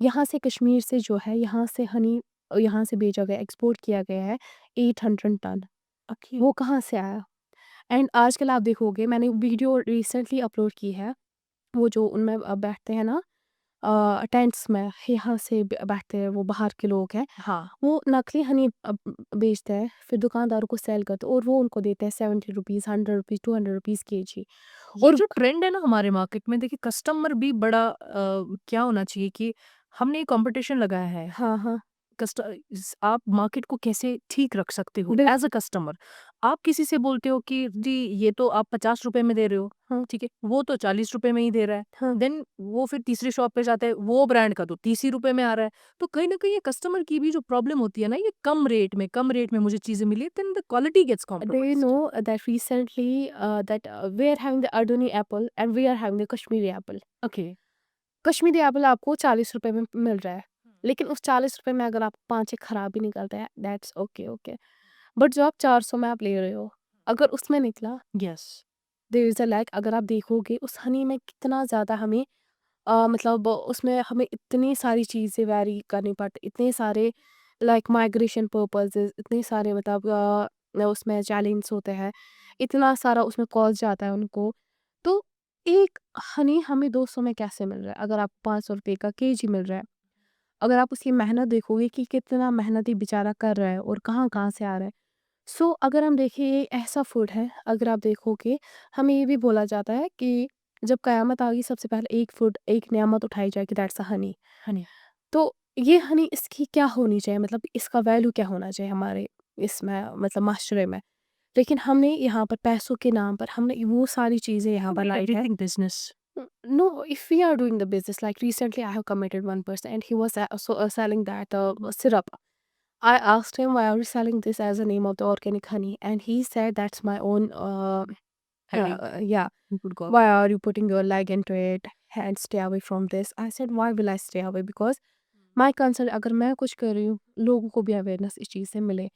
यहाँ से कश्मीर से जो है यहाँ से हनी यहाँ से भेजा गया एक्सपोर्ट किया गया है 800 टन। ओके। वो कहाँ से आया? एंड आजकल आप देखोगे मैंने वीडियो रिसेंटली अपलोड की है वो जो उनमें बैठते हैं ना टेंट्स में यहाँ से बैठते हैं वो बाहर के लोग हैं हाँ, वो नकली हनी बेचते हैं फिर दुकानदारों को सेल करते हैं और वो उनको देते हैं 70 रुपीज़ 100 रुपीज़ 200 रुपीज़ KG। ये और जो ट्रेंड है ना हमारे मार्केट में, देखिए कस्टमर भी बड़ा क्या होना चाहिए कि हमने कंपटीशन लगाया है। हाँ हाँ आप मार्केट को कैसे ठीक रख सकते हो एज अ बिल्कुल कस्टमर। आप किसी से बोलते हो कि जी ये तो आप 50 रुपए में दे रहे हो, हाँ ठीक है, वो तो 40 रुपए में ही दे रहा है। हाँ देन वो फिर तीसरी शॉप पे जाता है, वो ब्रांड का तो 30 ही रुपए में आ रहा है। तो कहीं ना कहीं ये कस्टमर की भी जो प्रॉब्लम होती है ना, ये कम रेट में मुझे चीजें मिली, then the quality gets do you compromised. know that recently that we are having the Adoni apple and we are having the Kashmiri apple। Okay. Kashmiri Apple आपको 40 रुपए में मिल रहा है लेकिन उस 40 रुपए में अगर आपको 5 खराब भी निकलता है दैट्स ओके ओके बट जो आप 400 में आप ले रहे हो अगर उसमें निकला yes. There is a like अगर आप देखोगे उस हनी में कितना ज़्यादा हमें मतलब उसमें हमें इतनी सारी चीज़ें वैरी करनी पड़ती इतने सारे लाइक माइग्रेशन पर्पसेस इतने सारे मतलब उसमें चैलेंज होते हैं इतना सारा उसमें कॉस्ट जाता है उनको तो एक हनी हमें 200 में कैसे मिल रहा है अगर आपको 500 रुपये का KG मिल रहा है अगर आप उसकी मेहनत देखोगे कि कितना मेहनती बेचारा कर रहा है और कहाँ कहाँ से आ रहा है सो अगर हम देखें ये ऐसा फूड है अगर आप देखोगे हमें ये भी बोला जाता है कि जब कयामत आ गई सबसे पहले एक फूड एक नियामत उठाई जाएगी दैट्स अ हनी। हनी। तो ये हनी इसकी क्या होनी चाहिए मतलब इसका वैल्यू क्या होना चाहिए हमारे इसमें मतलब माशरे में लेकिन हमने यहाँ पर पैसों के नाम पर हमने वो सारी चीज़ें यहाँ पर लाई है। Everything business. No, if we are doing the business, like recently I have committed one person and he was selling that syrup. I asked him, why are you selling this as a name of the organic honey? And he said, that's my own, Honey. yeah. Good cop. Why are you putting your leg into it and stay away from this? I said, why will I stay away? Because my concern, अगर मैं कुछ कर रही हूँ, लोगों को भी awareness इस चीज़ से मिले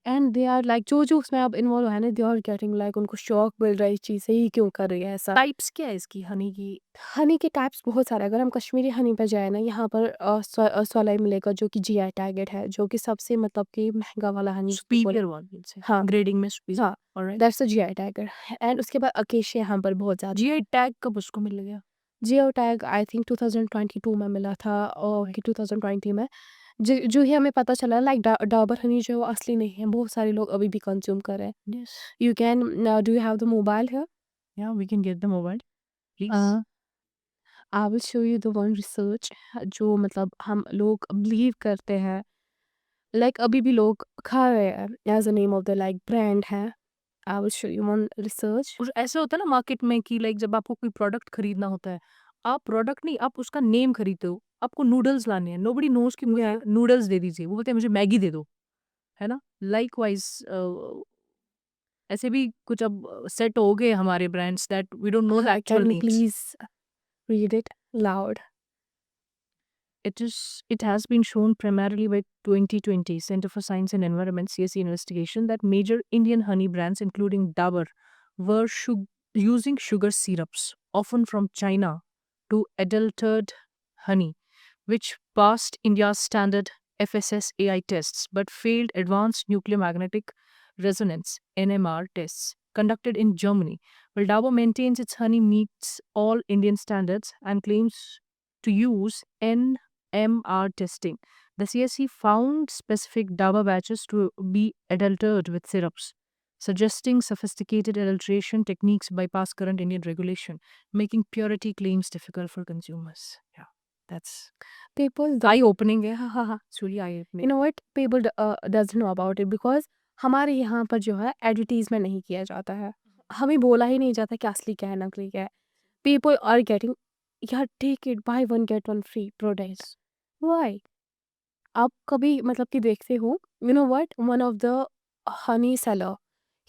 एंड दे आर लाइक जो उसमें आप इन्वॉल्व है ना दे आर गेटिंग लाइक उनको शौक मिल रहा है इस चीज़ से ये क्यों कर रही है ऐसा। टाइप्स क्या है इसकी हनी की? हनी के टाइप्स बहुत सारे अगर हम कश्मीरी हनी पे जाए ना यहाँ पर सोलाई मिलेगा जो कि GI टैगेड है जो कि सबसे मतलब कि महंगा वाला हनी जिसको बोले। सुपीरियर वन मीन से हाँ ग्रेडिंग में सुपीरियर। हाँ all right. That's a GI tagged and उसके बाद अकेशिया यहाँ पर बहुत ज़्यादा। जीआई टैग कब उसको मिल गया? जियो टैग आई थिंक 2022 में मिला था और राइट। कि 2020 में जो ही हमें पता चला लाइक डाबर हनी जो है वो असली नहीं है बहुत सारे लोग अभी भी कंज्यूम कर रहे हैं। Yes. You can do you have the mobile है या we can get the mobile please. I will show you the one research जो मतलब हम लोग बिलीव करते हैं लाइक अभी भी लोग खा रहे हैं as a name of the like brand है। I will show you one research. और ऐसा होता है ना मार्केट में कि लाइक जब आपको कोई प्रोडक्ट खरीदना होता है, आप प्रोडक्ट नहीं, आप उसका नेम खरीदते हो। आपको नूडल्स लाने हैं, नोबडी नोज़ कि मुझे नूडल्स दे दीजिए, वो बोलते हैं मुझे मैगी दे दो, है ना? लाइकवाइज़ ऐसे भी कुछ अब सेट हो गए हमारे brands that we don't know the हाँ actual can you names. Please read it loud. It has been shown primarily by 2020 Center for Science and Environment CSE investigation that major Indian honey brands, including Dabur, were using sugar syrups, often from China, to adulterate honey, which passed India's standard FSSAI tests but failed advanced nuclear magnetic resonance NMR tests conducted in Germany. While Dabur maintains its honey meets all Indian standards and claims to use NMR testing, the CSE found specific Dabur batches to be adulterated with syrups, suggesting sophisticated adulteration techniques bypass current Indian regulation, making purity claims difficult for consumers. Yeah, that's people eye opening. हाँ हाँ हाँ, it's really eye you opening. Know what people doesn't know about it because हमारे यहाँ पर जो है advertisement नहीं किया जाता है हमें बोला ही नहीं जाता कि असली क्या है नकली क्या है। पीपल आर गेटिंग यार take it buy one get one free products. Why आप कभी मतलब कि देखते हो you know what? One of the honey seller,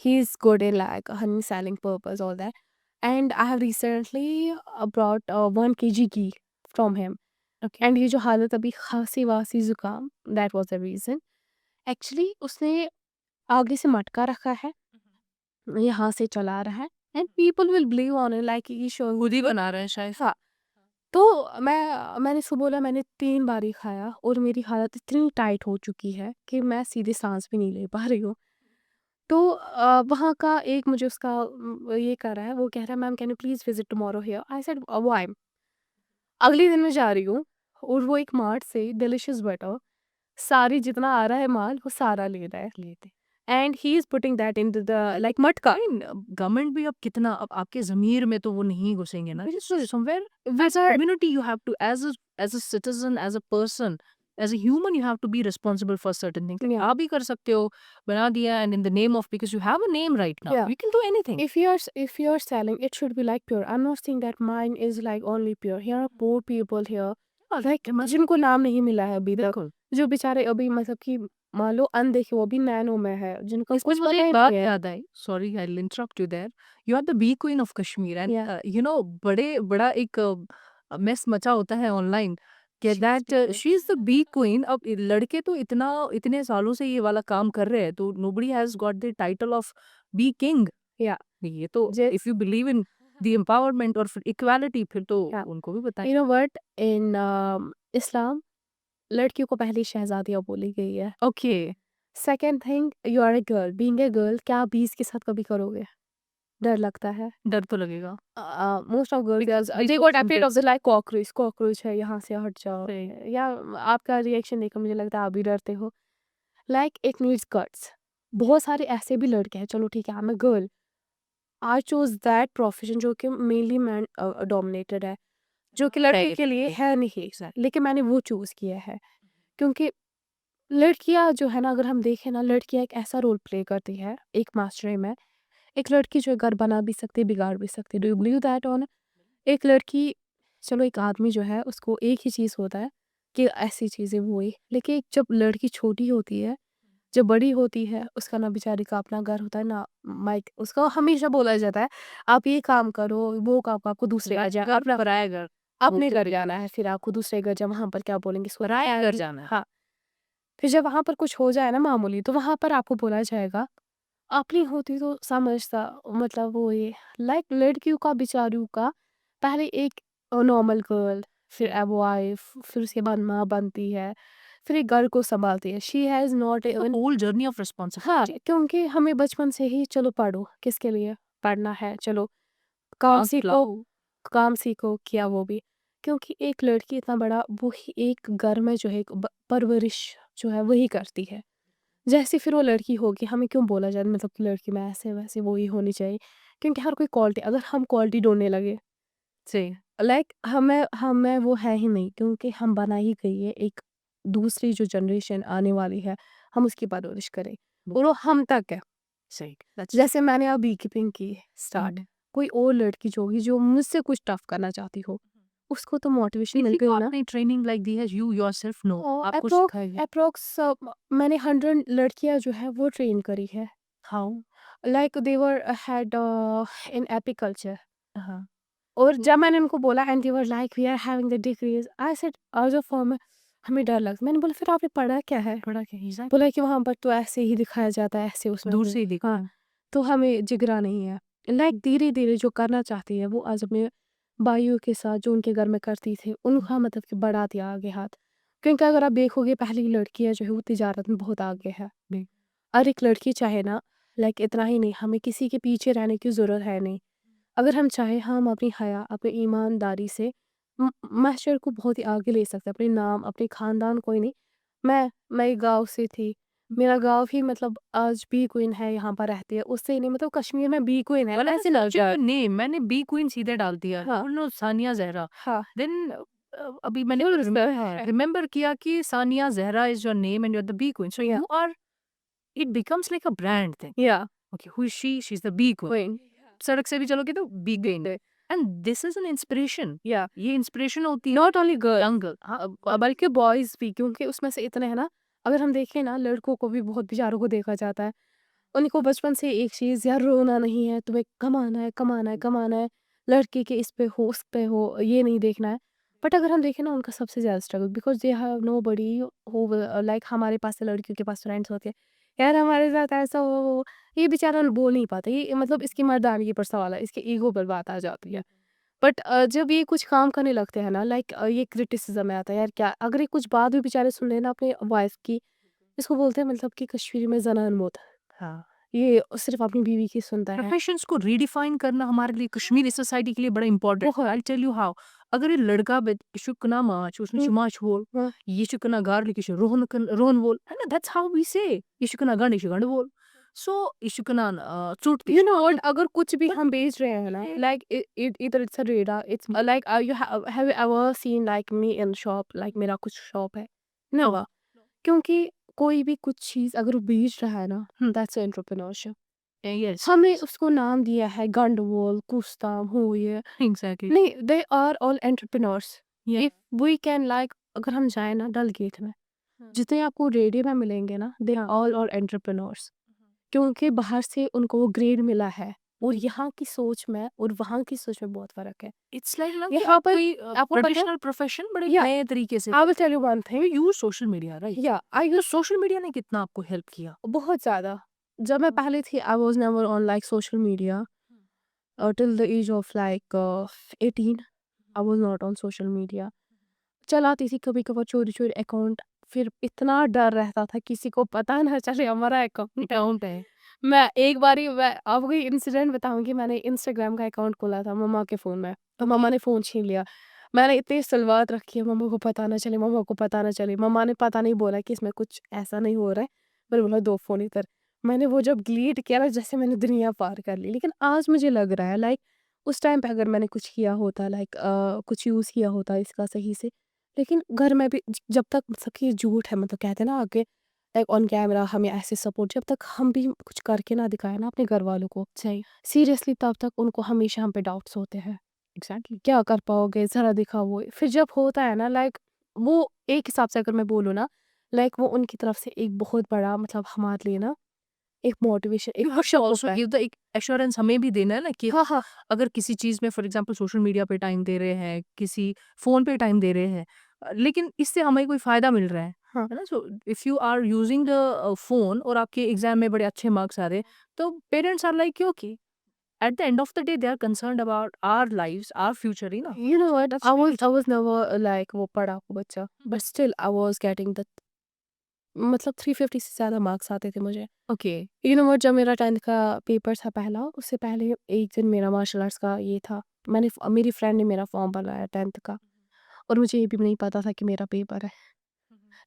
he's good in like honey selling purpose, all that. And I have recently brought 1 kg ghee from him. Okay. And ये जो हालत अभी खांसी वासी जुकाम, that was the reason. Actually उसने आगे से मटका रखा है, यहाँ से चला रहा है, and people will believe on it like ये sure खुद ही बना रहे हैं शायद। हाँ। तो मैंने उसको बोला, मैंने 3 बार ही खाया और मेरी हालत इतनी टाइट हो चुकी है कि मैं सीधे सांस भी नहीं ले पा रही हूँ। तो वहाँ का एक मुझे उसका ये कर रहा है, वो कह रहा है ma'am can you please visit tomorrow here? I said why? अगले दिन मैं जा रही हूँ और वो एक मार्ट से डिलीशियस बटर सारी जितना आ रहा है माल वो सारा ले रहा है, लेते and he is putting that into the like मटका। गवर्नमेंट भी अब कितना, अब आपके ज़मीर में तो वो नहीं घुसेंगे ना। बिल्कुल। Somewhere These as a are community you have to, as a citizen, as a person, as a human you have to be responsible for certain things. yeah, आप भी कर सकते हो, बना दिया and in the name of, because you have a name right now, yeah. You can do anything. If you're selling, it should be like pure. I'm not saying that mine is like only pure. Here are poor people here, like जिनको नाम नहीं मिला है अभी तक, बिल्कुल। जो बेचारे अभी मतलब कि मान लो अनदेखे, वो भी नैनो में है, जिनको इसमें कुछ मुझे पता एक ही बात नहीं है। याद आई, sorry I will interrupt you there. You are the bee queen of Kashmir and Yeah. You know बड़ा एक मेस मचा होता है ऑनलाइन कि that she is the bee queen. अब लड़के तो इतने सालों से ये वाला काम कर रहे हैं, तो nobody has got the title of be king. Yeah. ये तो Just if you believe in the empowerment और इक्वालिटी, फिर तो yeah. उनको भी बताएं। You know what? In Islam, लड़कियों को पहली शहजादियाँ बोली गई है। Okay, second thing, you are a girl, being a girl, क्या आप 20 के साथ कभी करोगे? डर लगता है। डर तो लगेगा। Most of girls Because they got afraid of the like cockroach, cockroach है, यहाँ से हट जाओ। सही। या आपका रिएक्शन देखकर मुझे लगता है आप भी डरते हो। Like it needs guts. बहुत सारे ऐसे भी लड़के हैं, चलो ठीक है, I am a girl, I choose that profession जो कि मेनली मैन डोमिनेटेड है, जो कि लड़के के लिए है नहीं, लेकिन मैंने वो चूज़ किया है। क्योंकि लड़कियाँ जो है ना, अगर हम देखें ना, लड़कियाँ एक ऐसा रोल प्ले करती है एक मास्टरी में। एक लड़की जो है घर बना भी सकती है, बिगाड़ भी सकती है। Do you believe that on? एक लड़की, चलो एक आदमी जो है उसको एक ही चीज़ होता है कि ऐसी चीज़ें वो ही, लेकिन एक जब लड़की छोटी होती है, जब बड़ी होती है, उसका ना बेचारी का अपना घर होता है ना माइक, उसका हमेशा बोला जाता है आप ये काम करो, वो काम आपको दूसरे घर जा, अपना पराया घर, अपने घर जाना है, फिर आपको दूसरे घर जा, वहाँ पर क्या बोलेंगे इसको, पराया घर जाना है। हाँ। फिर जब वहाँ पर कुछ हो जाए ना मामूली, तो वहाँ पर आपको बोला जाएगा अपनी होती तो समझता, मतलब वो ये लाइक लड़कियों का बेचारियों का पहले एक नॉर्मल गर्ल, फिर अब वाइफ, फिर उसके बाद माँ बनती है, फिर एक घर को संभालती है। She has not even whole journey of हाँ, रिस्पॉन्सिबिलिटी। क्योंकि हमें बचपन से ही चलो पढ़ो, किसके लिए पढ़ना है, चलो काम आग सीखो, लाओ। काम सीखो, किया वो भी। क्योंकि एक लड़की इतना बड़ा वो ही एक घर में जो है एक परवरिश जो है वही करती है। जैसे फिर वो लड़की होगी, हमें क्यों बोला जाए मतलब कि लड़की में ऐसे-वैसे वो ही होनी चाहिए। क्योंकि हर कोई क्वालिटी, अगर हम क्वालिटी ढूँढने लगे, सही। लाइक हमें हमें वो है ही नहीं, क्योंकि हम बनाई गई है एक दूसरी जो जनरेशन आने वाली है, हम उसकी परवरिश करें और वो हम तक है। सही। दैट्स जैसे मैंने अब बीकीपिंग की स्टार्ट, हुँ। कोई और लड़की जो होगी जो मुझसे कुछ टफ करना चाहती हो, उसको तो मोटिवेशन मिल किसी गई को ना। आपने ट्रेनिंग लाइक दी है, यू योरसेल्फ नो, आपको अप्रोक्स सिखाया गया? अप्रोक्स मैंने 100 लड़कियाँ जो है वो ट्रेन करी है। How? Like they were had in apiculture, हाँ। और जब मैंने उनको बोला and they were like we are having the degrees, I said as a farm, हमें डर लगता। मैंने बोला फिर आपने पढ़ा क्या है? बड़ा क्या एग्ज़ैक्ट बोला कि वहाँ पर तो ऐसे ही दिखाया जाता है, ऐसे उसमें दूर हमें से ही दिखता हाँ, है। तो हमें जिगरा नहीं है। लाइक धीरे धीरे जो करना चाहती है वो आज अपने भाइयों के साथ जो उनके घर में करती थी उनका मतलब कि बढ़ा दिया आगे हाथ। क्योंकि अगर आप देखोगे पहली लड़कियाँ जो है वो तिजारत में बहुत आगे है। जी। और एक लड़की चाहे ना, लाइक इतना ही नहीं, हमें किसी के पीछे रहने की ज़रूरत है नहीं। अगर हम चाहें हम अपनी हया, अपनी ईमानदारी से माशरे को बहुत ही आगे ले सकते हैं, अपने नाम, अपने ख़ानदान, कोई नहीं। मैं एक गाँव से थी, मेरा गाँव ही मतलब आज बी क्वीन है, यहाँ पर रहती है, उससे ही नहीं मतलब कश्मीर में बी क्वीन है, व्हेन आई ऐसे सर्च लड़कियाँ। योर नेम, मैंने बी क्वीन सीधे डाल दिया। हाँ, नो सानिया ज़हरा। हाँ। देन अभी मैंने Full respect, हाँ। रिमेंबर किया कि Sania Zahra is your name and you are the bee queen. So yeah you are, it becomes like a brand thing. Yeah okay, who is she? She is the bee queen. Queen. सड़क से भी चलोगे तो bee queen. And this is an inspiration. या ये inspiration होती है not only girl, young girl. हाँ, बल्कि बॉयज़ भी, क्योंकि उसमें से इतने हैं ना, अगर हम देखें ना, लड़कों को भी बहुत बेचारों को देखा जाता है, उनको बचपन से एक चीज़, यार रोना नहीं है, तुम्हें कमाना है, कमाना है, कमाना है, लड़के के इस पे हो, उस पे हो, ये नहीं देखना है। बट अगर हम देखें ना, उनका सबसे ज़्यादा struggle, because they have nobody who will like हमारे पास से लड़कियों के पास फ्रेंड्स होते हैं, यार हमारे साथ ऐसा हो, वो, ये बेचारा बोल नहीं पाता, ये मतलब इसकी मर्दानगी पर सवाल है, इसके ईगो पर बात आ जाती है। बट जब ये कुछ काम करने लगते हैं ना, लाइक ये क्रिटिसिज्म में आता है, यार क्या अगर ये कुछ बात भी बेचारे सुन लेना अपने वाइफ की, इसको बोलते हैं मतलब कि कश्मीरी में ज़नान मौत, हाँ। ये सिर्फ अपनी बीवी की सुनता है। प्रोफेशंस को रीडिफाइन करना हमारे लिए कश्मीरी सोसाइटी के लिए बड़ा इंपॉर्टेंट है। बहुत। I tell you how. अगर ये लड़का şu kına maç, उसने हुँ, şu maç wol, हाँ। ये şu kına garlic, şu rohn wol. And that's how we say. ये şu kına garnish, şu gand wol. So, ये şu kına çurt you know what, अगर कुछ भी But हम बेच रहे हैं ना, लाइक इधर इट्स अ रेडा, it's like you have ever seen like me in shop, like मेरा कुछ शॉप है? no. नेवर। क्योंकि कोई भी कुछ चीज़ अगर वो बेच रहा है ना, Hmm. That's entrepreneurship. Yes. हमने उसको नाम दिया है गंडवोल, कुस्ताम, हो ये, Exactly. नहीं, they are all entrepreneurs. Yeah. If we can like, अगर हम जाएँ ना डल गेट में, जितने आपको रेडियो में मिलेंगे ना, दे आर ऑल और एंटरप्रेन्योर्स। क्योंकि बाहर से उनको वो ग्रेड मिला है, और यहाँ की सोच में और वहाँ की सोच में बहुत फ़र्क है। It's like ना कि यहाँ आप पर कोई आपको पता है, ट्रेडिशनल प्रोफेशन बड़े या नए तरीके से I will tell you one you thing, use social media right. या आई तो यूज़ सोशल मीडिया ने कितना आपको हेल्प किया? बहुत ज़्यादा। जब मैं पहले थी, I was never on like social media till the age of like 18, I was not on social media. चलाती थी कभी-कभार चोरी-चोरी अकाउंट, फिर इतना डर रहता था किसी को पता ना चले हमारा अकाउंट है। अकाउंट है। मैं एक बारी, मैं आपको ये इंसिडेंट बताऊँगी, मैंने इंस्टाग्राम का अकाउंट खोला था मम्मा के फ़ोन में, तो मम्मा ने फ़ोन छीन लिया। मैंने इतनी सलवात रखी है, मम्मा को पता ना चले, मम्मा को पता ना चले। मम्मा ने पता नहीं बोला कि इसमें कुछ ऐसा नहीं हो रहा है, मैंने बोला दो फ़ोन इधर। मैंने वो जब डिलीट किया ना, जैसे मैंने दुनिया पार कर ली। लेकिन आज मुझे लग रहा है लाइक उस टाइम पे अगर मैंने कुछ किया होता, लाइक कुछ यूज़ किया होता इसका सही से, लेकिन घर में भी जब तक सबकी झूठ है, मतलब कहते हैं ना आगे, लाइक ऑन कैमरा हमें ऐसे सपोर्ट, जब तक हम भी कुछ करके ना दिखाए ना अपने घर वालों को, सही। सीरियसली तब तक उनको हमेशा हम पे डाउट्स होते हैं, एग्जैक्टली। क्या कर पाओगे, ज़रा दिखाओ। फिर जब होता है ना, लाइक वो एक हिसाब से अगर मैं बोलूँ ना, लाइक वो उनकी तरफ से एक बहुत बड़ा, मतलब हमारे लिए ना एक मोटिवेशन, एक you have push to up also होता है। गिव द एक एश्योरेंस हमें भी देना है ना कि हाँ, हाँ। अगर किसी चीज़ में फॉर एग्ज़ाम्पल सोशल मीडिया पे टाइम दे रहे हैं, किसी फ़ोन पे टाइम दे रहे हैं, लेकिन इससे हमें कोई फ़ायदा मिल रहा हाँ। है ना? So if you are using the phone और आपके एग्ज़ाम में बड़े अच्छे मार्क्स आ रहे हैं, तो parents are like okay, at the end of the day they are concerned about our lives, our future, you know? You know what, that's I was never like वो पढ़ाकू बच्चा, but still I was getting the, मतलब 350 से ज़्यादा marks आते थे मुझे। Okay. You know what, जब मेरा 10th का पेपर था पहला, उससे पहले एक दिन मेरा मार्शल आर्ट्स का ये था। मेरी फ्रेंड ने मेरा फॉर्म भराया 10th का, और मुझे ये भी नहीं पता था कि मेरा पेपर है।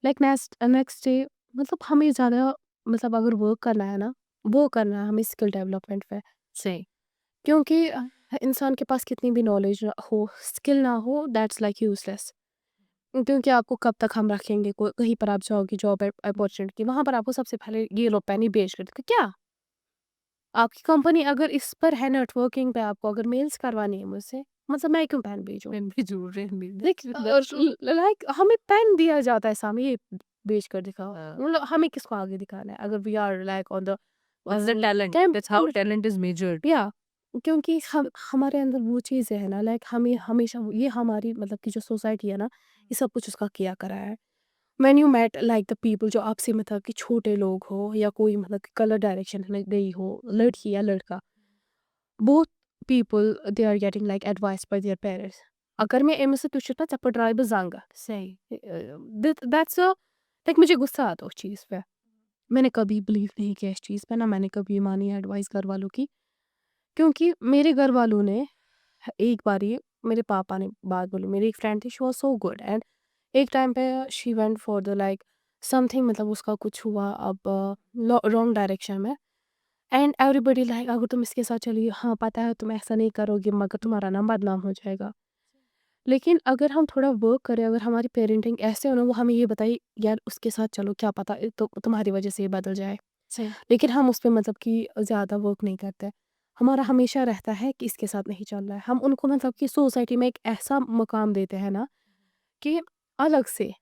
लाइक नेक्स्ट नेक्स्ट डे, मतलब हमें ज़्यादा, मतलब अगर वर्क करना है ना, वो करना है हमें स्किल डेवलपमेंट पे। सही। क्योंकि इंसान के पास कितनी भी नॉलेज हो, स्किल ना हो, दैट्स लाइक यूज़लेस। क्योंकि आपको कब तक हम रखेंगे, कहीं पर आप जाओगे जॉब अपॉर्चुनिटी, वहाँ पर आपको सबसे पहले ये लो पेन ही बेच कर देंगे। क्या आपकी कंपनी अगर इस पर है, नेटवर्किंग पे आपको अगर मेल्स करवानी है मुझसे, मतलब मैं क्यों पेन भेजूँ? पेन भी ज़रूर रहें भी लाइक दैट्स ट्रू। लाइक हमें पेन दिया जाता है सामने, ये बेच कर दिखाओ, हाँ। मतलब हमें किसको आगे दिखाना है, अगर we are like on the that's the talent, कैम, that's how talent is measured. या क्योंकि हम हमारे अंदर वो चीज़ें है ना, लाइक हमें हमेशा ये हमारी, मतलब कि जो सोसाइटी है ना, ये सब कुछ उसका किया करा है। When you met like the people, जो आपसे मतलब कि छोटे लोग हो, या कोई मतलब कि कलर डायरेक्शन में गई हो, लड़की या लड़का, both people they are getting like advice by their parents. अगर मैं एमएस तुझे ना चप्पड़ ड्राइव जाऊंगा, सही। दैट्स अ, लाइक मुझे गुस्सा आता उस चीज़ पे। मैंने कभी बिलीव नहीं किया इस चीज़ पे, ना मैंने कभी मानी एडवाइस घर वालों की, क्योंकि मेरे घर वालों ने एक बारी, मेरे पापा ने बात बोली, मेरी एक फ्रेंड थी, she was so good, and एक टाइम पे she went for the like something, मतलब उसका कुछ हुआ अब रॉन्ग डायरेक्शन में, एंड एवरीबॉडी लाइक अगर तुम इसके साथ चली, हाँ पता है तुम ऐसा नहीं करोगे, मगर तुम्हारा नाम बदनाम हो जाएगा। लेकिन अगर हम थोड़ा वर्क करें, अगर हमारी पेरेंटिंग ऐसे हो ना, वो हमें ये बताए, यार उसके साथ चलो, क्या पता तो तुम्हारी वजह से ये बदल जाए। सही। लेकिन हम उस पे मतलब कि ज़्यादा वर्क नहीं करते। हमारा हमेशा रहता है कि इसके साथ नहीं चल रहा है। हम उनको मतलब कि सोसाइटी में एक ऐसा मकाम देते हैं ना, कि अलग से,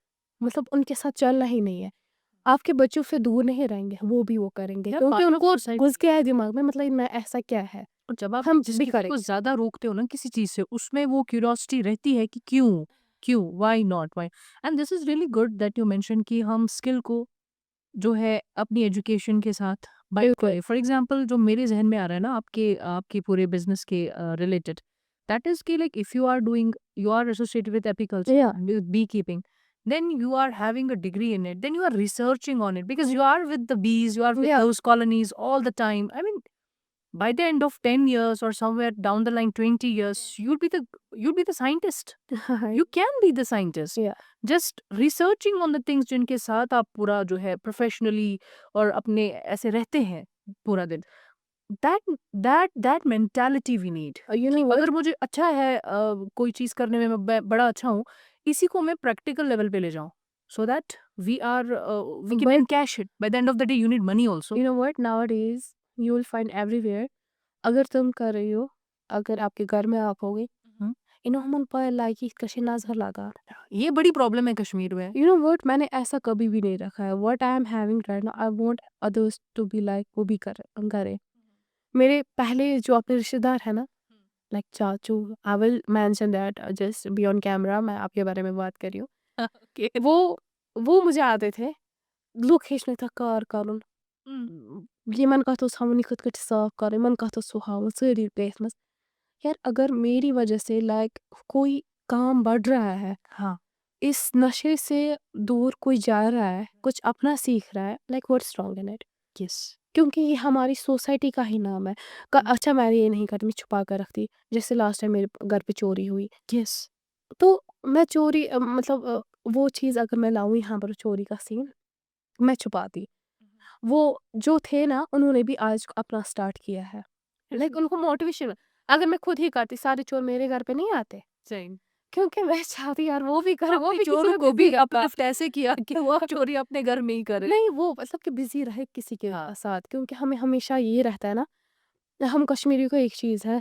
मतलब उनके साथ चलना ही नहीं है। आपके बच्चों से दूर नहीं रहेंगे, वो भी वो करेंगे यार क्योंकि पार्ट ऑफ उनको सोसाइटी। घुस गया है दिमाग में मतलब में ऐसा क्या है, और जब आप हम जिस भी किसी को करेंगे। ज़्यादा रोकते हो ना किसी चीज़ से, उसमें वो क्यूरियोसिटी रहती है कि क्यों? क्यों? Why not? Why? And this is really good that you mention कि हम स्किल को जो है अपनी एजुकेशन के साथ बाइंड बिल्कुल। करें। फॉर एग्ज़ाम्पल जो मेरे ज़हन में आ रहा है ना आपके आपके पूरे बिज़नेस के रिलेटेड, दैट इज़ कि like if you are associated with या apiculture, with beekeeping, then you are having a degree in it, then you are researching on it because you are with the bees, you are with या those colonies all the time. I mean, by the end of 10 years or somewhere down the line 20 years, you'll be the scientist. हाँ, You can be the scientist. या Just researching on the things जिनके साथ आप पूरा जो है professionally और अपने ऐसे रहते हैं पूरा दिन, that mentality we need you know कि व्हाट, अगर मुझे अच्छा है कोई चीज़ करने में मैं बड़ा अच्छा हूँ, इसी को मैं प्रैक्टिकल लेवल पे ले जाऊँ, so that we can but encash it. By the end of the day you need money also. You know what, nowadays you will find everywhere अगर तुम कर रही हो, अगर आपके घर में आप होगे, हुँ। इन्होंने पर लाइक कशी नज़र लगा। ये बड़ी प्रॉब्लम है कश्मीर में। यू नो व्हाट, मैंने ऐसा कभी भी नहीं रखा है। What I am having right now I want others to be like वो भी करें। मेरे पहले जो अपने रिश्तेदार हैं ना, लाइक चाचू, I will mention that just be on camera, मैं आपके बारे में बात कर रही हूँ। ओके। वो मुझे आते थे लोकेशन तक कार करुन, हुँ। यमन कथ ओस हावन यिखत कट साफ कर, यमन कथ ओस सु हावन सारी गए। यार अगर मेरी वजह से लाइक कोई काम बढ़ रहा है, हाँ, इस नशे से दूर कोई जा रहा है, कुछ अपना सीख रहा है, like what's wrong in it? Yes. क्योंकि ये हमारी सोसाइटी का ही नाम है। अच्छा मैं ये नहीं करती, मैं छुपा कर रखती। जैसे लास्ट टाइम मेरे घर पे चोरी हुई, यस। तो मैं चोरी मतलब वो चीज़ अगर मैं लाऊँ यहाँ पर चोरी का सीन, मैं छुपाती। वो जो थे ना उन्होंने भी आज अपना स्टार्ट किया है। लाइक उनको मोटिवेशन, अगर मैं खुद ही करती, सारे चोर मेरे घर पे नहीं आते। सही। क्योंकि मैं चाहती यार वो भी करे, वो आपने भी किसी चोरों में को बिज़ी भी रहता। अपलिफ्ट ऐसे किया कि वो अब चोरी अपने घर में ही करे। नहीं वो मतलब कि बिज़ी रहे किसी के हाँ, साथ, क्योंकि हमें हमेशा ये रहता है ना, हम कश्मीरी को एक चीज़ है,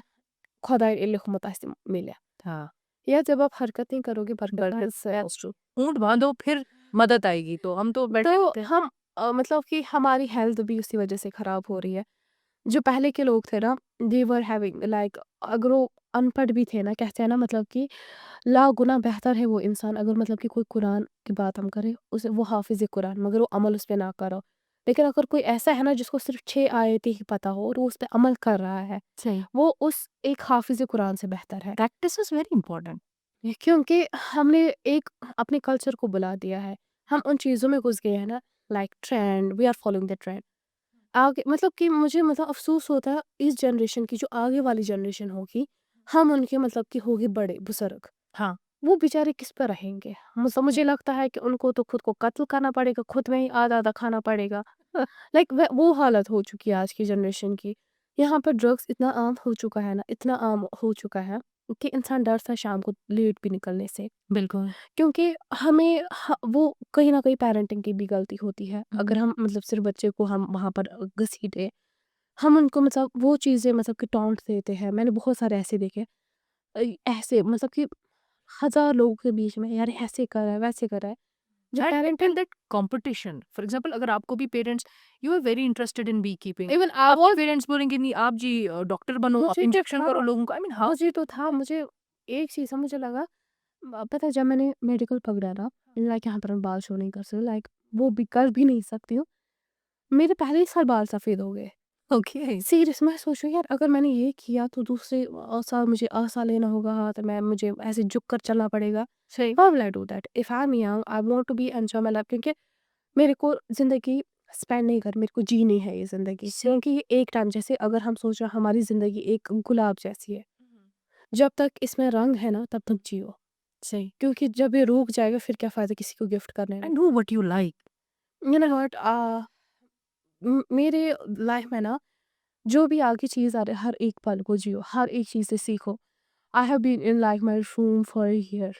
खुदाई लिखमत आसिम मिले। हाँ। या जब आप हरकत नहीं करोगे बरकत बरकत से। That's true. ऊँट बाँधो फिर मदद आएगी, तो हम तो बैठे तो रहते हैं। हम मतलब कि हमारी हेल्थ भी उसी वजह से खराब हो रही है। जो पहले के लोग थे ना, दे वर हैविंग लाइक अगर वो अनपढ़ भी थे ना, कहते हैं ना मतलब कि लाख गुना बेहतर है वो इंसान अगर मतलब कि कोई कुरान की बात हम करें, उसे वो हाफिज़ कुरान मगर वो अमल उस पे ना करो। लेकिन अगर कोई ऐसा है ना जिसको सिर्फ 6 आयतें ही पता हो और वो उस पे अमल कर रहा है, सही। वो उस एक हाफिज़ कुरान से बेहतर है। Practice is very important. क्योंकि हमने एक अपने कल्चर को बुला दिया है। हम उन चीज़ों में घुस गए हैं ना, like trend, we are following the trend. आगे मतलब कि मुझे मतलब अफ़सोस होता है इस जनरेशन की, जो आगे वाली जनरेशन होगी, हम उनके मतलब कि होंगे बड़े बुज़ुर्ग, हाँ। वो बेचारे किस पे रहेंगे? मतलब मुझे लगता है कि उनको तो खुद को कत्ल करना पड़ेगा, खुद में ही आधा-आधा खाना पड़ेगा। लाइक वो हालत हो चुकी है आज की जनरेशन की। यहाँ पर ड्रग्स इतना आम हो चुका है ना, इतना आम हो चुका है कि इंसान डरता है शाम को लेट भी निकलने से। बिल्कुल। क्योंकि हमें वो कहीं न कहीं पेरेंटिंग की भी गलती होती है। हुँ। अगर हम मतलब सिर्फ़ बच्चे को हम वहाँ पर घसीटे, हम उनको मतलब वो चीज़ें मतलब कि टॉन्ट देते हैं। मैंने बहुत सारे ऐसे देखे, ऐसे मतलब कि हज़ार लोगों के बीच में, यार ऐसे कर रहा है, वैसे कर रहा है। जो and parenting that competition, for example अगर आपको भी parents, you are very interested in be keeping, even I आपके वाज़, पेरेंट्स बोलेंगे नहीं आप जी डॉक्टर बनो, आप मुझे तो इंजेक्शन था करो लोगों को। I mean how. मुझे एक चीज़ है, मुझे लगा पता है जब मैंने मेडिकल पकड़ा ना, लाइक यहाँ पर मैं बाल शो नहीं कर सकती, लाइक वो भी कर भी नहीं सकती हूँ। मेरे पहले ही साल बाल सफ़ेद हो गए। ओके। सीरियस मैं सोच रही हूँ यार अगर मैंने ये किया तो दूसरे साल मुझे आसा लेना होगा हाथ में, मुझे ऐसे झुक कर चलना पड़ेगा। सही। How will I do that if I am young, I want to be enjoy my life, क्योंकि मेरे को ज़िंदगी स्पेंड नहीं कर, मेरे को जीनी है ये ज़िंदगी, सही। क्योंकि ये एक टाइम, जैसे अगर हम सोच रहे हैं हमारी ज़िंदगी एक गुलाब जैसी है, जब तक इसमें रंग है ना तब तक जियो, सही। क्योंकि जब ये रूठ जाएगा फिर क्या फ़ायदा किसी को गिफ्ट करने में। And do what you like. You know what, मेरे लाइफ में ना जो भी आगे चीज़ आ रही है, हर एक पल को जियो, हर एक चीज़ से सीखो। I have been in like my room for a year,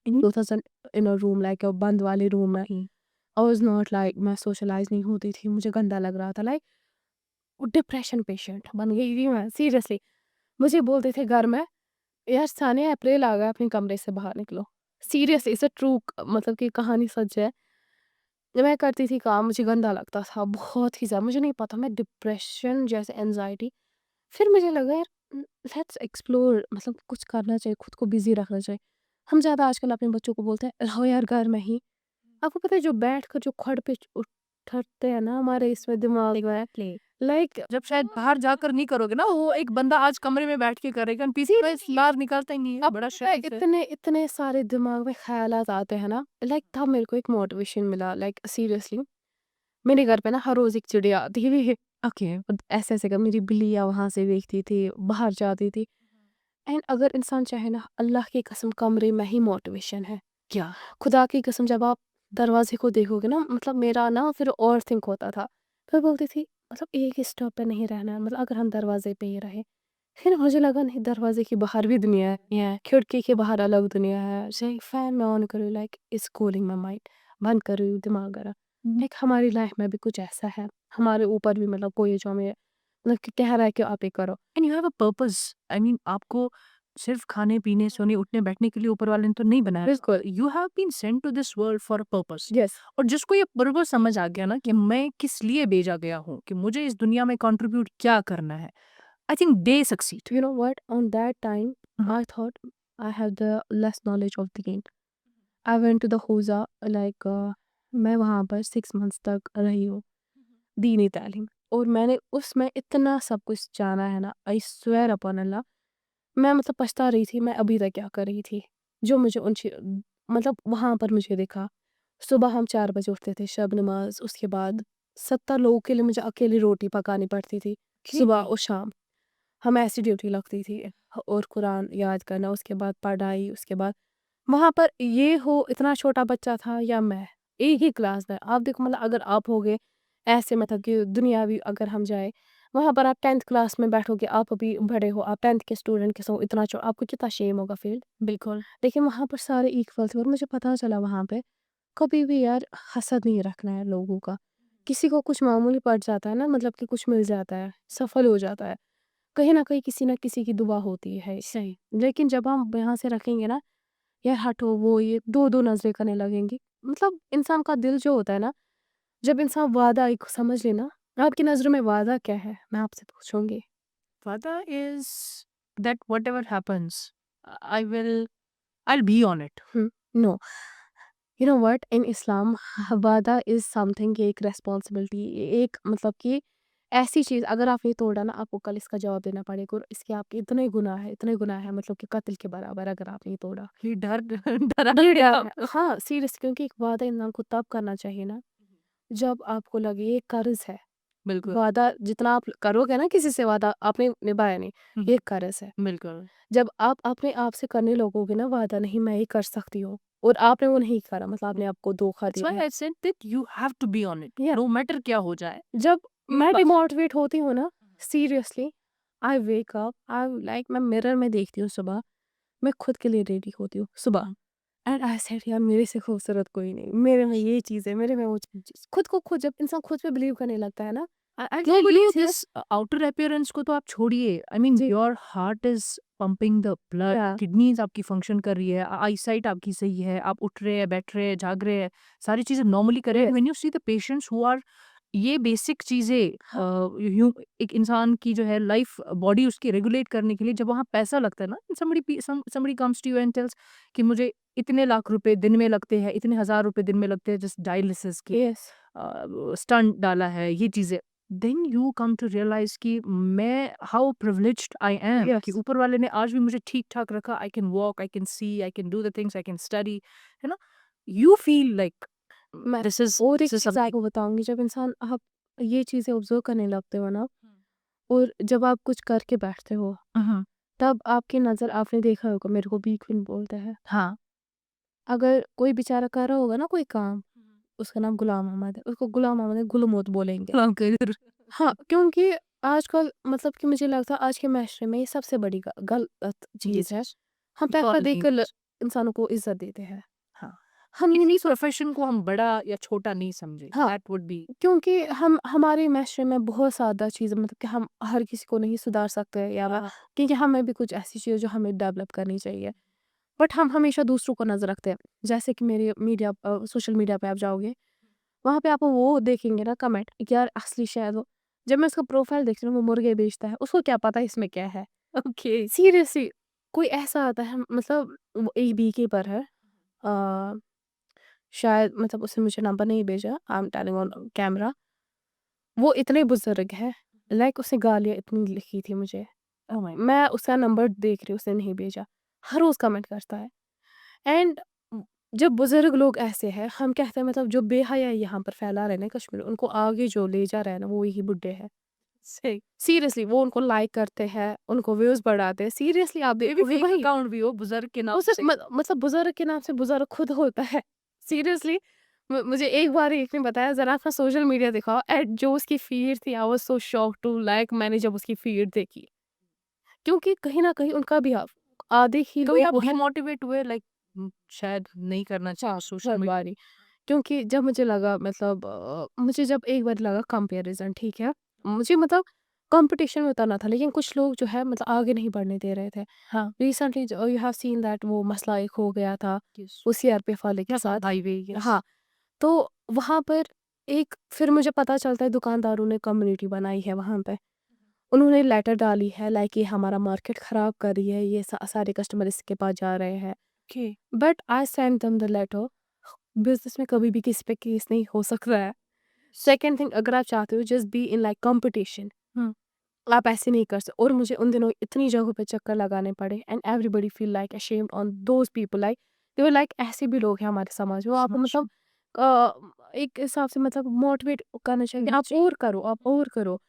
in 2000, in a room like बंद वाले रूम में। Okay. I was not like, मैं सोशलाइज़ नहीं होती थी, मुझे गंदा लग रहा था, लाइक डिप्रेशन पेशेंट बन गई थी मैं सीरियसली। मुझे बोलते थे घर में, यार सानिया अप्रैल आ गया, अपने कमरे से बाहर निकलो। सीरियसली इट्स अ ट्रू, मतलब कि कहानी सच है। जब मैं करती थी काम मुझे गंदा लगता था बहुत ही ज़्यादा, मुझे नहीं पता मैं डिप्रेशन जैसे एंग्ज़ायटी, फिर मुझे लगा यार लेट्स एक्सप्लोर, मतलब कुछ करना चाहिए, खुद को बिज़ी रखना चाहिए। हम ज़्यादा आजकल अपने बच्चों को बोलते हैं रहो यार घर में ही। आपको पता है जो बैठ कर जो खड़ पे उठते हैं ना हमारे इसमें दिमाग में, एग्जैक्टली। लाइक जब शायद बाहर जाकर नहीं करोगे ना, वो एक बंदा आज कमरे में बैठ के करेगा, पीछे सीरियसली बाहर निकलता ही नहीं है, अब बड़ा पता है शर्म से। इतने इतने सारे दिमाग में ख्यालात आते हैं ना, लाइक तब मेरे को एक मोटिवेशन मिला, लाइक सीरियसली मेरे घर पे ना हर रोज एक चिड़िया आती थी। ओके। और ऐसे ऐसे कर मेरी बिल्लियाँ वहां से देखती थी, बाहर जाती थी। एंड अगर इंसान चाहे ना, अल्लाह की कसम कमरे में ही मोटिवेशन है। क्या? खुदा की कसम जब आप दरवाजे को देखोगे ना, मतलब मेरा ना फिर और थिंक होता था। फिर बोलती थी मतलब एक ही स्टॉप पे नहीं रहना है, मतलब अगर हम दरवाजे पे ही रहे। फिर मुझे लगा नहीं, दरवाजे के बाहर भी दुनिया है, खिड़की के बाहर अलग दुनिया है। से फैन मैं ऑन करूँ, like is cooling my mind, बंद करूँ दिमाग जरा। लाइक हमारी लाइफ में भी कुछ ऐसा है, हमारे ऊपर भी मतलब कोई जो हमें मतलब कि कह रहा है कि आप ये करो। And you have a purpose. I mean आपको सिर्फ खाने पीने सोने उठने बैठने के लिए ऊपर वाले ने तो नहीं बनाया। बिल्कुल। You have been sent to this world for a purpose. Yes. और जिसको ये पर्पस समझ आ गया ना कि मैं किस लिए भेजा गया हूँ, कि मुझे इस दुनिया में कंट्रीब्यूट क्या करना है, I think they succeed. You know what? On that time, I thought I have the less knowledge of the game. I went to the Hooza, like मैं वहाँ पर 6 months तक रही हूँ दीनी तालीम, और मैंने उसमें इतना सब कुछ जाना है ना, आई स्वेयर अपॉन अल्लाह। मैं मतलब पछता रही थी मैं अभी तक क्या कर रही थी, जो मुझे मतलब वहाँ पर मुझे दिखा। सुबह हम 4 बजे उठते थे, शब नमाज, उसके बाद 70 लोगों के लिए मुझे अकेली रोटी पकानी पड़ती थी सुबह और शाम। हमें ऐसी ड्यूटी लगती थी, और कुरान याद करना, उसके बाद पढ़ाई, उसके बाद वहाँ पर ये हो इतना छोटा बच्चा था या मैं, एक ही क्लास में। आप देखो मतलब अगर आप होगे ऐसे, मतलब कि दुनियावी अगर हम जाए, वहाँ पर आप 10th क्लास में बैठोगे, आप अभी बड़े हो, आप 10th के स्टूडेंट के साथ इतना आपको कितना शेम होगा फील। बिल्कुल। लेकिन वहाँ पर सारे इक्वल थे, और मुझे पता चला वहाँ पे कभी भी यार हसद नहीं रखना है लोगों का। किसी को कुछ मामूली पड़ जाता है ना, मतलब कि कुछ मिल जाता है, सफल हो जाता है, कहीं न कहीं किसी न किसी की दुआ होती है। सही। लेकिन जब हम यहाँ से रखेंगे ना, यार हटो वो ये 2-2 नज़रें करने लगेंगी। मतलब इंसान का दिल जो होता है ना, जब इंसान वादा एक समझ ले ना, आपकी नज़रों में वादा क्या है? मैं आपसे पूछूँगी? Father is that whatever happens, I will, I'll be on it. No, you know what, in Islam वादा इज़ समथिंग, एक रिस्पॉन्सिबिलिटी, एक मतलब कि ऐसी चीज़ अगर आप ये तोड़ा ना, आपको कल इसका जवाब देना पड़ेगा, और इसके आपके इतने गुनाह है, मतलब कि कत्ल के बराबर अगर आपने ये तोड़ा। ये डर डरा डर के गया है। आपको। हाँ, सीरियस, क्योंकि एक वादा इंसान को तब करना चाहिए ना, जब आपको लगे ये कर्ज़ है। बिल्कुल। वादा जितना आप करोगे ना किसी से, वादा आपने निभाया नहीं, हुँ, ये कर्ज़ है। बिल्कुल। जब आप अपने आप से करने लगोगे ना वादा, नहीं मैं ये कर सकती हूँ, और आपने वो नहीं करा, मतलब आपने आपको धोखा That's why दिया है। I said that you have to be on it, या no matter क्या हो जाए। जब एक मैं बार डिमोटिवेट होती हूँ ना, seriously I wake up, I like मैं मिरर में देखती हूँ सुबह, मैं खुद के लिए रेडी होती हूँ सुबह। हुँ, एंड आई सेड यार मेरे से खूबसूरत कोई नहीं, मेरे में ये चीज़ है, मेरे में वो चीज़। खुद को खुद जब इंसान खुद पे बिलीव करने लगता है ना, I'll tell nobody you is here. this, outer appearance को तो आप छोड़िए। आई मीन जी। Your heart is pumping the blood, या किडनीज़ आपकी फंक्शन कर रही है, आईसाइट आपकी सही है, आप उठ रहे हैं, बैठ रहे हैं, जाग रहे हैं, सारी चीज़ें नॉर्मली कर रहे हैं। Yes. When you see the patients who are, ये बेसिक चीज़ें हाँ। ह्यू एक इंसान की जो है लाइफ बॉडी उसकी रेगुलेट करने के लिए जब वहाँ पैसा लगता है ना, somebody comes to you and tells कि मुझे इतने लाख रुपए दिन में लगते हैं, इतने हज़ार रुपए दिन में लगते हैं जस्ट डायलिसिस के, यस। स्टंट डाला है, ये चीज़ें। Then you come to realise कि मैं हाउ प्रिविलेज्ड आई एम, कि यस। ऊपर वाले ने आज भी मुझे ठीक-ठाक रखा। I can walk, I can see, I can do the things, I can study, है ना? यू फील लाइक मैं और एक दिस इज़ चीज़ समथिंग। आपको बताऊँगी, जब इंसान आप ये चीज़ें ऑब्ज़र्व करने लगते हो ना, और जब आप कुछ करके बैठते हो, हुँ, तब आपकी नज़र, आपने देखा होगा मेरे को बीक बिन बोलते हैं। हाँ। अगर कोई बेचारा कर रहा होगा ना कोई काम, उसका नाम गुलाम अहमद है, उसको गुलाम अहमद है, गुलमोत बोलेंगे। सलाम ज़रूर। हाँ, क्योंकि आजकल मतलब कि मुझे लगता है आज के माशरे में ये सबसे बड़ी गलत ये चीज़ है। चीज़ हम पैसा कॉलिंग। देकर इंसानों को इज़्ज़त देते हैं। हाँ, हम ये किसी नहीं प्रोफ़ेशन को हम बड़ा या छोटा नहीं समझे, हाँ, दैट वुड बी। क्योंकि हम हमारे माशरे में बहुत ज़्यादा चीज़ें, मतलब कि हम हर किसी को नहीं सुधार सकते, या हाँ, क्योंकि हमें भी कुछ ऐसी चीज़ें जो हमें डेवलप करनी चाहिए। बट हम हमेशा दूसरों को नज़र रखते हैं। जैसे कि मेरे सोशल मीडिया पे आप जाओगे, वहाँ पे आप वो देखेंगे ना कमेंट, यार असली शायद वो, जब मैं उसका प्रोफाइल देखती हूँ वो मुर्गे बेचता है, उसको क्या पता इसमें क्या है? ओके। सीरियसली कोई ऐसा आता है, मतलब वो एक बीकीपर है, अ, शायद मतलब उसने मुझे नंबर नहीं भेजा, I am telling on camera. वो इतने बुज़ुर्ग हैं, लाइक उसने गालियाँ इतनी लिखी थी मुझे। ओह माय मैं उसका नंबर देख रही हूँ, उसने नहीं भेजा। हर रोज़ कमेंट करता है। एंड जब बुज़ुर्ग लोग ऐसे हैं, हम कहते हैं मतलब जो बेहयाई यहाँ पर फैला रहे हैं ना कश्मीर, उनको आगे जो ले जा रहे हैं ना वो यही बुड्ढे हैं। सही। सीरियसली वो उनको लाइक करते हैं, उनको व्यूज़ बढ़ाते हैं। सीरियसली आप मे बी देखोगे फेक वही, अकाउंट भी हो बुज़ुर्ग के वो नाम सिर्फ से। मतलब बुज़ुर्ग के नाम से बुज़ुर्ग खुद होता है। सीरियसली मुझे एक बार एक ने बताया, ज़रा अपना सोशल मीडिया दिखाओ, एंड जो उसकी फ़ीड थी, I was so shocked to like, मैंने जब उसकी फ़ीड देखी। क्योंकि कहीं न कहीं उनका भी आधे ही कभी लोग आप वो है। डिमोटिवेट हुए लाइक शायद नहीं करना हाँ, चाहिए सोशल हर मीडिया? बारी। क्योंकि जब मुझे लगा मतलब मुझे जब एक बार लगा कंपैरिज़न, ठीक है? मुझे मतलब कॉम्पिटिशन में उतरना था, लेकिन कुछ लोग जो है मतलब आगे नहीं बढ़ने दे रहे थे। हाँ। रिसेंटली जो यू हैव सीन दैट वो मसला एक हो गया था, यस। वो सीआरपीएफ वाले के या साथ। Highway, yes. हाँ, तो वहाँ पर एक फिर मुझे पता चलता है दुकानदारों ने कम्युनिटी बनाई है वहाँ पे। उन्होंने लेटर डाली है लाइक ये हमारा मार्केट ख़राब कर रही है, ये सारे कस्टमर इसके पास जा रहे हैं। Okay. But I send them the letter. Business में कभी भी किसी पे केस नहीं हो सकता है। सेकंड थिंग, अगर आप चाहते हो just be in like competition, हुँ। आप ऐसे नहीं कर सकते। और मुझे उन दिनों इतनी जगहों पे चक्कर लगाने पड़े, and everybody feel like ashamed on those people, like they were like ऐसे भी लोग हैं हमारे समाज में, वो आपको समझ मतलब एक हिसाब से मतलब मोटिवेट करना चाहिए कि आप और करो, आप और करो।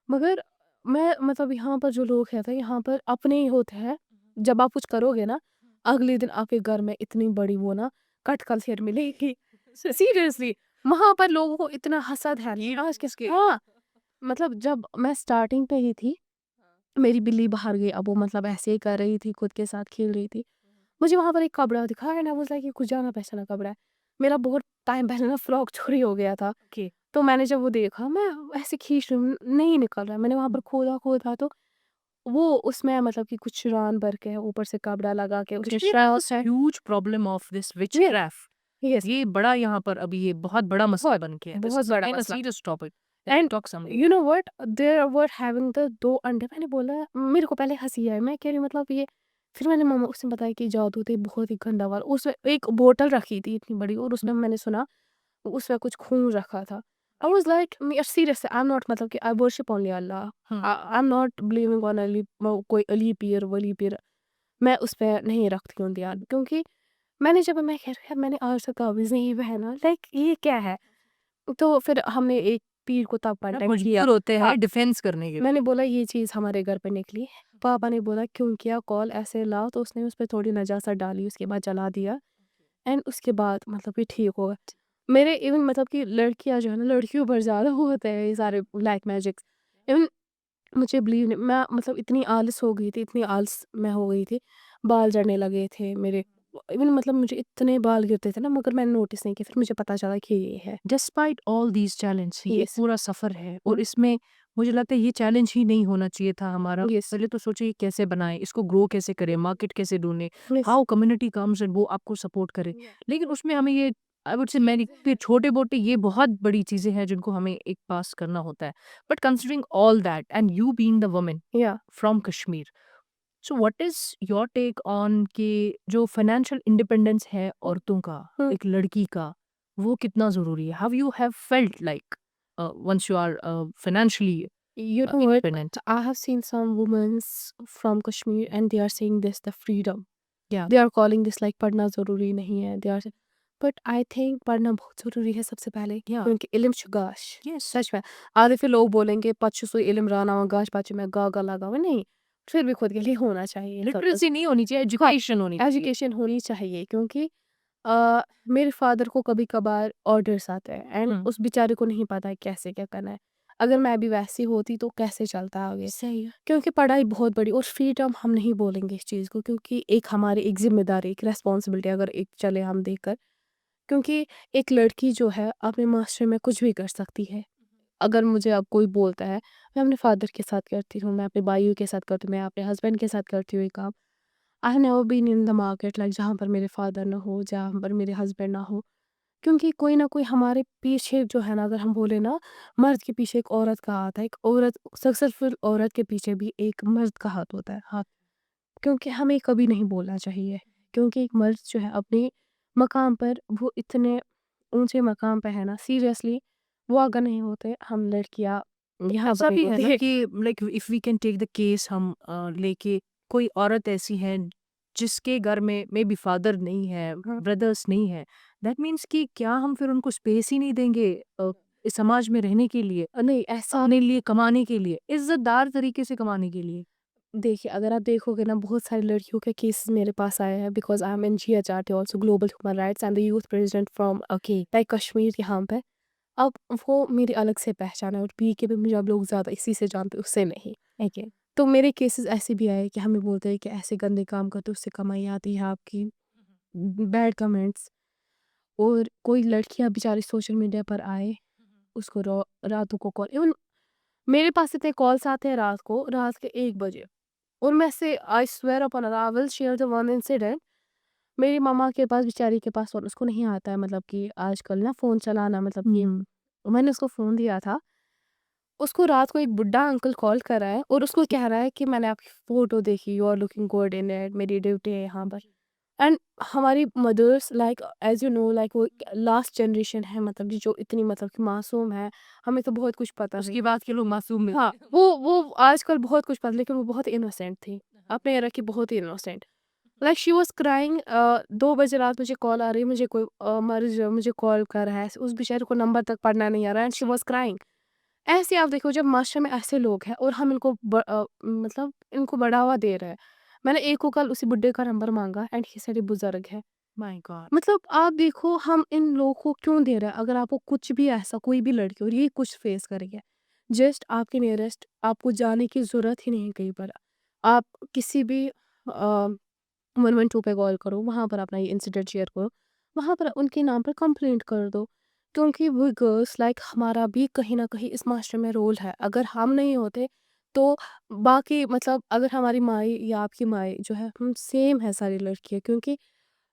मगर मैं मतलब यहाँ पर जो लोग हैं, तो यहाँ पर अपने ही होते हैं। जब आप कुछ करोगे ना, अगले दिन आपके घर में इतनी बड़ी वो ना कटकल फिर मिलेगी। सीरियसली वहाँ पर लोगों को इतना हसद है ये आज किस के हाँ, मतलब जब मैं स्टार्टिंग पे ही थी, मेरी बिल्ली बाहर गई, अब वो मतलब ऐसे ही कर रही थी, खुद के साथ खेल रही थी। मुझे वहाँ पर एक कपड़ा दिखा, एंड आई वाज़ लाइक ये कुछ जाना-पहचाना कपड़ा है। मेरा बहुत टाइम पहले ना फ्रॉक चोरी हो गया था। ओके। तो मैंने जब वो देखा, मैं ऐसे खींच रही हूँ, नहीं निकल रहा है। मैंने वहाँ पर खोदा-खोदा तो वो उसमें मतलब कि कुछ रान भर के है, ऊपर से कपड़ा लगा के उसमें कश्मीर श्राउस दिस है। ह्यूज प्रॉब्लम ऑफ दिस ये विचक्राफ्ट। यस, ये बड़ा यहाँ पर अभी ये बहुत बड़ा मसला बहुत, बन गया है। दिस बहुत इज़ बड़ा अगेन अ मसला। Serious topic. Let's and talk some you know what? They were having the 2 अंडे। मैंने बोला, मेरे को पहले हँसी आई। मैं कह रही हूँ मतलब ये, फिर मैंने मम्मा उसने बताया कि जादू थे बहुत ही गंदा वाला। उसमें एक बोतल रखी थी इतनी बड़ी, और उसमें मैंने सुना उसमें कुछ खून रखा था। I was like me serious, I am not मतलब कि आई worship only Allah. Hmm. I am not believing on Ali कोई अली पीर, वली पीर। मैं उस पे नहीं रखती हूँ ध्यान, क्योंकि मैं कह रही यार मैंने आज तक ताबीज़ नहीं पहना, लाइक ये क्या है? तो फिर हमने एक पीर को तब आप कॉन्टेक्ट किया। मजबूर होते हाँ, हैं डिफेंस करने के लिए। मैंने बोला ये चीज़ हमारे घर पे निकली। पापा ने बोला क्यों किया कॉल, ऐसे लाओ, तो उसने उस पे थोड़ी नजाकत डाली, उसके बाद जला दिया, एंड उसके बाद मतलब ये ठीक हो गया। मेरे इवन मतलब कि लड़कियाँ जो है ना, लड़कियों पर ज़्यादा वो होते हैं ये सारे ब्लैक मैजिक्स। इवन मुझे बिलीव नहीं, मैं मतलब इतनी आलस हो गई थी, इतनी आलस मैं हो गई थी, बाल झड़ने लगे थे मेरे। इवन मतलब मुझे इतने बाल गिरते थे ना, मगर मैंने नोटिस नहीं किया, फिर मुझे पता चला कि ये है। डिस्पाइट ऑल दीज़ चैलेंज ये एक यस, पूरा सफ़र है और हुँ, इसमें मुझे लगता है ये चैलेंज ही नहीं होना चाहिए था हमारा। यस, पहले तो सोचिए कैसे बनाएँ, इसको ग्रो कैसे करें, मार्केट कैसे ढूँढें, yes, how community comes and वो आपको सपोर्ट करे। या लेकिन उसमें हमें ये आई वुड से मैनी फिर छोटे-मोटे ये बहुत बड़ी चीज़ें हैं जिनको हमें एक पास करना होता है। But considering all that and you being the woman या from Kashmir, so what is your take on कि जो फाइनेंशियल इंडिपेंडेंस है औरतों का, हुँ, एक लड़की का, वो कितना ज़रूरी है? How you have felt like once you are financially you know what? Independent? I have seen some women's from Kashmir, and they are saying this the freedom. या They are calling this like पढ़ना ज़रूरी नहीं है। They are but I think पढ़ना बहुत ज़रूरी है सबसे पहले, या क्योंकि इल्म छ गाश। यस। सच में। आधे फिर लोग बोलेंगे पच्चू सु इल्म राना व गाश पाचू में गा लगा हुआ नहीं। फिर भी खुद के लिए होना चाहिए सब कुछ। लिटरेसी नहीं होनी चाहिए, हाँ, एजुकेशन होनी चाहिए। एजुकेशन होनी चाहिए, क्योंकि मेरे फादर को कभी-कभार ऑर्डर्स आते हैं, एंड हुँ, उस बेचारे को नहीं पता है कैसे क्या करना है। अगर मैं भी वैसी होती तो कैसे चलता आगे? सही है। क्योंकि पढ़ाई बहुत बड़ी, और फ्रीडम हम नहीं बोलेंगे इस चीज़ को, क्योंकि एक हमारी एक ज़िम्मेदारी, एक रिस्पॉन्सिबिलिटी अगर एक चले हम देखकर, क्योंकि एक लड़की जो है अपने मास्टर में कुछ भी कर सकती है। अगर मुझे अब कोई बोलता है, मैं अपने फादर के साथ करती हूँ, मैं अपने भाइयों के साथ करती हूँ, मैं अपने हस्बैंड के साथ करती हूँ ये काम। I have never been in the market like जहाँ पर मेरे फादर ना हो, जहाँ पर मेरे हस्बैंड ना हो। क्योंकि कोई ना कोई हमारे पीछे जो है ना, अगर हम बोले ना, मर्द के पीछे एक औरत का हाथ है, एक औरत सक्सेसफुल औरत के पीछे भी एक मर्द का हाथ होता है। हाँ। क्योंकि हमें कभी नहीं बोलना चाहिए, क्योंकि एक मर्द जो है अपने मकाम पर, वो इतने ऊंचे मकाम पे है ना, सीरियसली, वो अगर नहीं होते, हम लड़कियां यहाँ पर ऐसा नहीं भी है ना होती। कि like if we can take the case, हम लेके कोई औरत ऐसी है जिसके घर में मे बी फादर नहीं है, हाँ, ब्रदर्स नहीं है, दैट मीन्स कि क्या हम फिर उनको स्पेस ही नहीं देंगे इस समाज में रहने के लिए, नहीं ऐसा। अपने लिए कमाने के लिए, इज्जतदार तरीके से कमाने के लिए? देखिए, अगर आप देखोगे ना, बहुत सारी लड़कियों के केसेस मेरे पास आए हैं, because I am in GHRT also, global human rights and the youth president from okay. Like Kashmir यहाँ पे। अब वो मेरी अलग से पहचान है, और पी के भी मुझे अब लोग ज़्यादा इसी से जानते, उससे नहीं। ओके। तो मेरे केसेस ऐसे भी आए कि हमें बोलते हैं कि ऐसे गंदे काम करते, उससे कमाई आती है आपकी, बैड कमेंट्स। और कोई लड़कियां बेचारी सोशल मीडिया पर आए, उसको रातों को कॉल, इवन मेरे पास इतने कॉल्स आते हैं रात को, रात के 1 बजे। और मैं से I swear upon I will share the one incident. मेरी मम्मा के पास, बेचारी के पास, और उसको नहीं आता है, मतलब कि आजकल ना फ़ोन चलाना, मतलब कि हम्म। मैंने उसको फ़ोन दिया था। उसको रात को एक बुड्ढा अंकल कॉल कर रहा है, और उसको कह रहा है कि मैंने आपकी फ़ोटो देखी, you are looking good in it, मेरी ड्यूटी है यहाँ पर। एंड हमारी mothers, like as you know, like वो लास्ट जनरेशन है, मतलब कि जो इतनी, मतलब कि मासूम है, हमें तो बहुत कुछ पता नहीं। उसके बाद के लोग मासूम हाँ, मिलते हैं। वो आजकल बहुत कुछ पता, लेकिन वो बहुत इनोसेंट थी। अपने एरा की बहुत ही innocent. Like she was crying. 2 बजे रात मुझे कॉल आ रही है, मुझे कोई मर्द मुझे कॉल कर रहा है, उस बेचारे को नंबर तक पढ़ना नहीं आ रहा है, एंड शी वाज़ क्राइंग। ऐसे आप देखो, जब माशरे में ऐसे लोग हैं और हम इनको मतलब इनको बढ़ावा दे रहे हैं। मैंने एक को कल उसी बुड्ढे का नंबर माँगा, एंड ही सेड ये बुज़ुर्ग है। My God. मतलब आप देखो, हम इन लोगों को क्यों दे रहे हैं? अगर आपको कुछ भी ऐसा, कोई भी लड़की और ये कुछ फेस कर रही है, जस्ट आपके नियरेस्ट, आपको जाने की ज़रूरत ही नहीं है कहीं पर। आप किसी भी 112 पे कॉल करो, वहाँ पर अपना ये इंसिडेंट शेयर करो, वहाँ पर उनके नाम पर कंप्लेंट कर दो। क्योंकि वो गर्ल्स, लाइक हमारा भी कहीं न कहीं इस माशरे में रोल है। अगर हम नहीं होते, तो बाकी, मतलब अगर हमारी माँ या आपकी माँ जो है, हम सेम है सारी लड़कियाँ, क्योंकि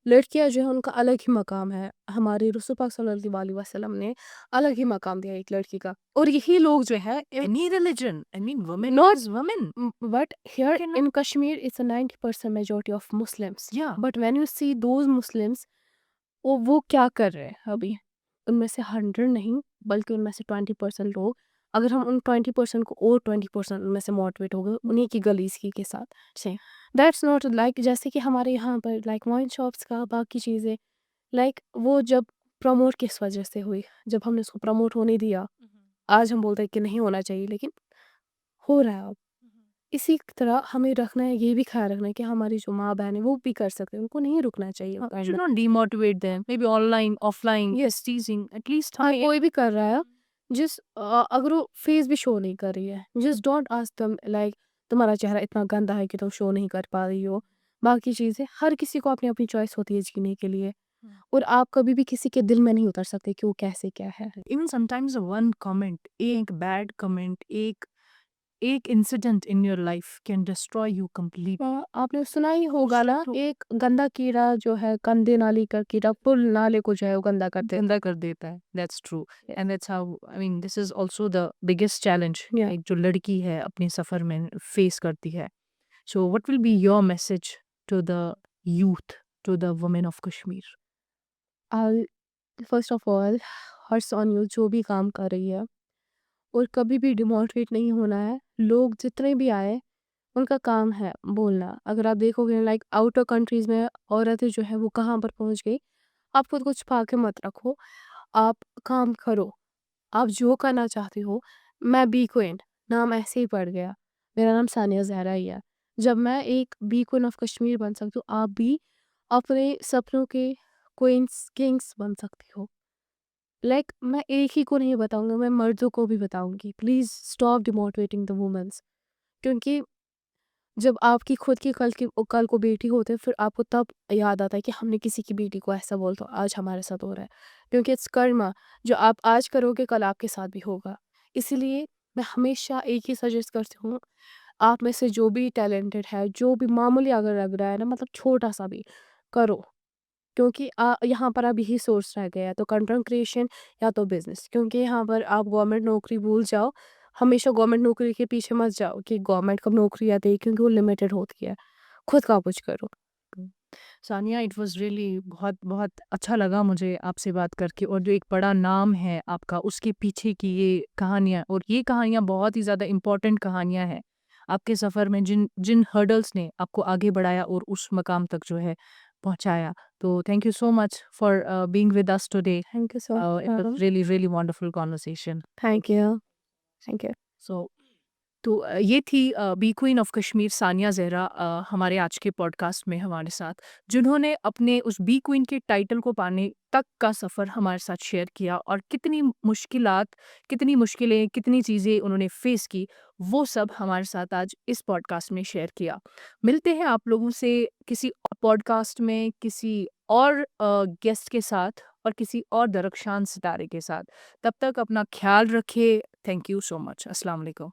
लड़कियाँ जो है उनका अलग ही मकाम है। हमारे रसूल पाक सल्लल्लाहु अलैहि वसल्लम ने अलग ही मकाम दिया एक लड़की का। और यही लोग जो है, any religion, I mean women not, is women. but here can in Kashmir it's a 90% majority of Muslims. या But when you see those Muslims, वो क्या कर रहे हैं अभी? उनमें से 100 नहीं, बल्कि उनमें से 20% लोग, अगर हम उन 20% को और 20% उनमें से मोटिवेट हो गए उन्हीं की गलीज़ के साथ, से दैट्स नॉट लाइक, जैसे कि हमारे यहाँ पर लाइक वाइन शॉप्स का, बाकी चीज़ें, लाइक वो जब प्रमोट किस वजह से हुई? जब हमने उसको प्रमोट होने दिया। आज हम बोलते हैं कि नहीं होना चाहिए, लेकिन हो रहा है अब। इसी तरह हमें रखना है, ये भी ख़्याल रखना है कि हमारी जो माँ-बहन है वो भी कर सकते हैं, उनको नहीं रुकना चाहिए वी शुड करना। Not demotivate them, may be online offline yes, just टीजिंग, at least हाँ, हमें। कोई भी कर रहा है, अगर वो फेस भी शो नहीं कर रही है, just don't ask them like तुम्हारा चेहरा इतना गंदा है कि तुम शो नहीं कर पा रही हो। बाकी चीज़ें, हर किसी को अपनी-अपनी चॉइस होती है जीने के लिए, और आप कभी भी किसी के दिल में नहीं उतर सकते कि वो कैसे क्या है। इवन समटाइम्स वन कमेंट, एक बैड कमेंट, एक incident in your life can destroy you complete. आपने सुना ही होगा उससे ना, तो एक गंदा कीड़ा जो है, गंदे नाली का कीड़ा, पुल नाले को जो है वो गंदा कर देता गंदा कर देता है, दैट्स ट्रू। है। And that's how, I mean this is also the biggest challenge या एक जो लड़की है अपने सफर में फेस करती है। So what will be your message to the youth, to the women of Kashmir? I first of all, hearts on you, जो भी काम कर रही है, और कभी भी डिमोटिवेट नहीं होना है। लोग जितने भी आए, उनका काम है बोलना। अगर आप देखोगे लाइक आउटर कंट्रीज में औरतें जो है वो कहाँ पर पहुंच गई, आप खुद को छुपा के मत रखो, आप काम करो, आप जो करना चाहते हो। मैं बी क्वीन, नाम ऐसे ही पड़ गया, मेरा नाम सानिया जहरा ही है। जब मैं एक बी क्वीन ऑफ कश्मीर बन सकती हूँ, आप भी अपने सपनों के क्वींस किंग्स बन सकती हो। लाइक मैं एक ही को नहीं बताऊंगा, मैं मर्दों को भी बताऊंगी, please stop demotivating the womens. क्योंकि जब आपकी खुद की कल को बेटी होते, फिर आपको तब याद आता है कि हमने किसी की बेटी को ऐसा बोल, तो आज हमारे साथ हो रहा है। क्योंकि इट्स कर्मा, जो आप आज करोगे कल आपके साथ भी होगा। इसीलिए मैं हमेशा एक ही सजेस्ट करती हूँ, आप में से जो भी टैलेंटेड है, जो भी मामूली अगर लग रहा है ना, मतलब छोटा सा भी, करो। क्योंकि यहाँ पर अब यही सोर्स रह गया है, तो कंटेंट क्रिएशन या तो बिज़नेस, क्योंकि यहाँ पर आप गवर्नमेंट नौकरी भूल जाओ, हमेशा गवर्नमेंट नौकरी के पीछे मत जाओ कि गवर्नमेंट कब नौकरियाँ दे, क्योंकि वो लिमिटेड होती है, खुद का कुछ करो। सानिया, इट वाज़ रियली बहुत बहुत अच्छा लगा मुझे आपसे बात करके, और जो एक बड़ा नाम है आपका, उसके पीछे की ये कहानियाँ, और ये कहानियाँ बहुत ही ज़्यादा इम्पोर्टेंट कहानियाँ हैं। आपके सफ़र में जिन जिन हर्डल्स ने आपको आगे बढ़ाया और उस मकाम तक जो है पहुँचाया। तो thank you so much for being with us today. Thank you so it was much. Really really wonderful conversation. Thank you, thank you. So तो ये थी bee queen of Kashmir Sania Zahra, हमारे आज के पॉडकास्ट में हमारे साथ, जिन्होंने अपने उस बी क्वीन के टाइटल को पाने तक का सफ़र हमारे साथ शेयर किया, और कितनी मुश्किलात, कितनी मुश्किलें, कितनी चीज़ें उन्होंने फ़ेस की, वो सब हमारे साथ आज इस पॉडकास्ट में शेयर किया। मिलते हैं आप लोगों से किसी और पॉडकास्ट में, किसी और गेस्ट के साथ, और किसी और दरख्शान सितारे के साथ। तब तक अपना ख़्याल रखिए। Thank you so much. अस्सलाम वालेकुम।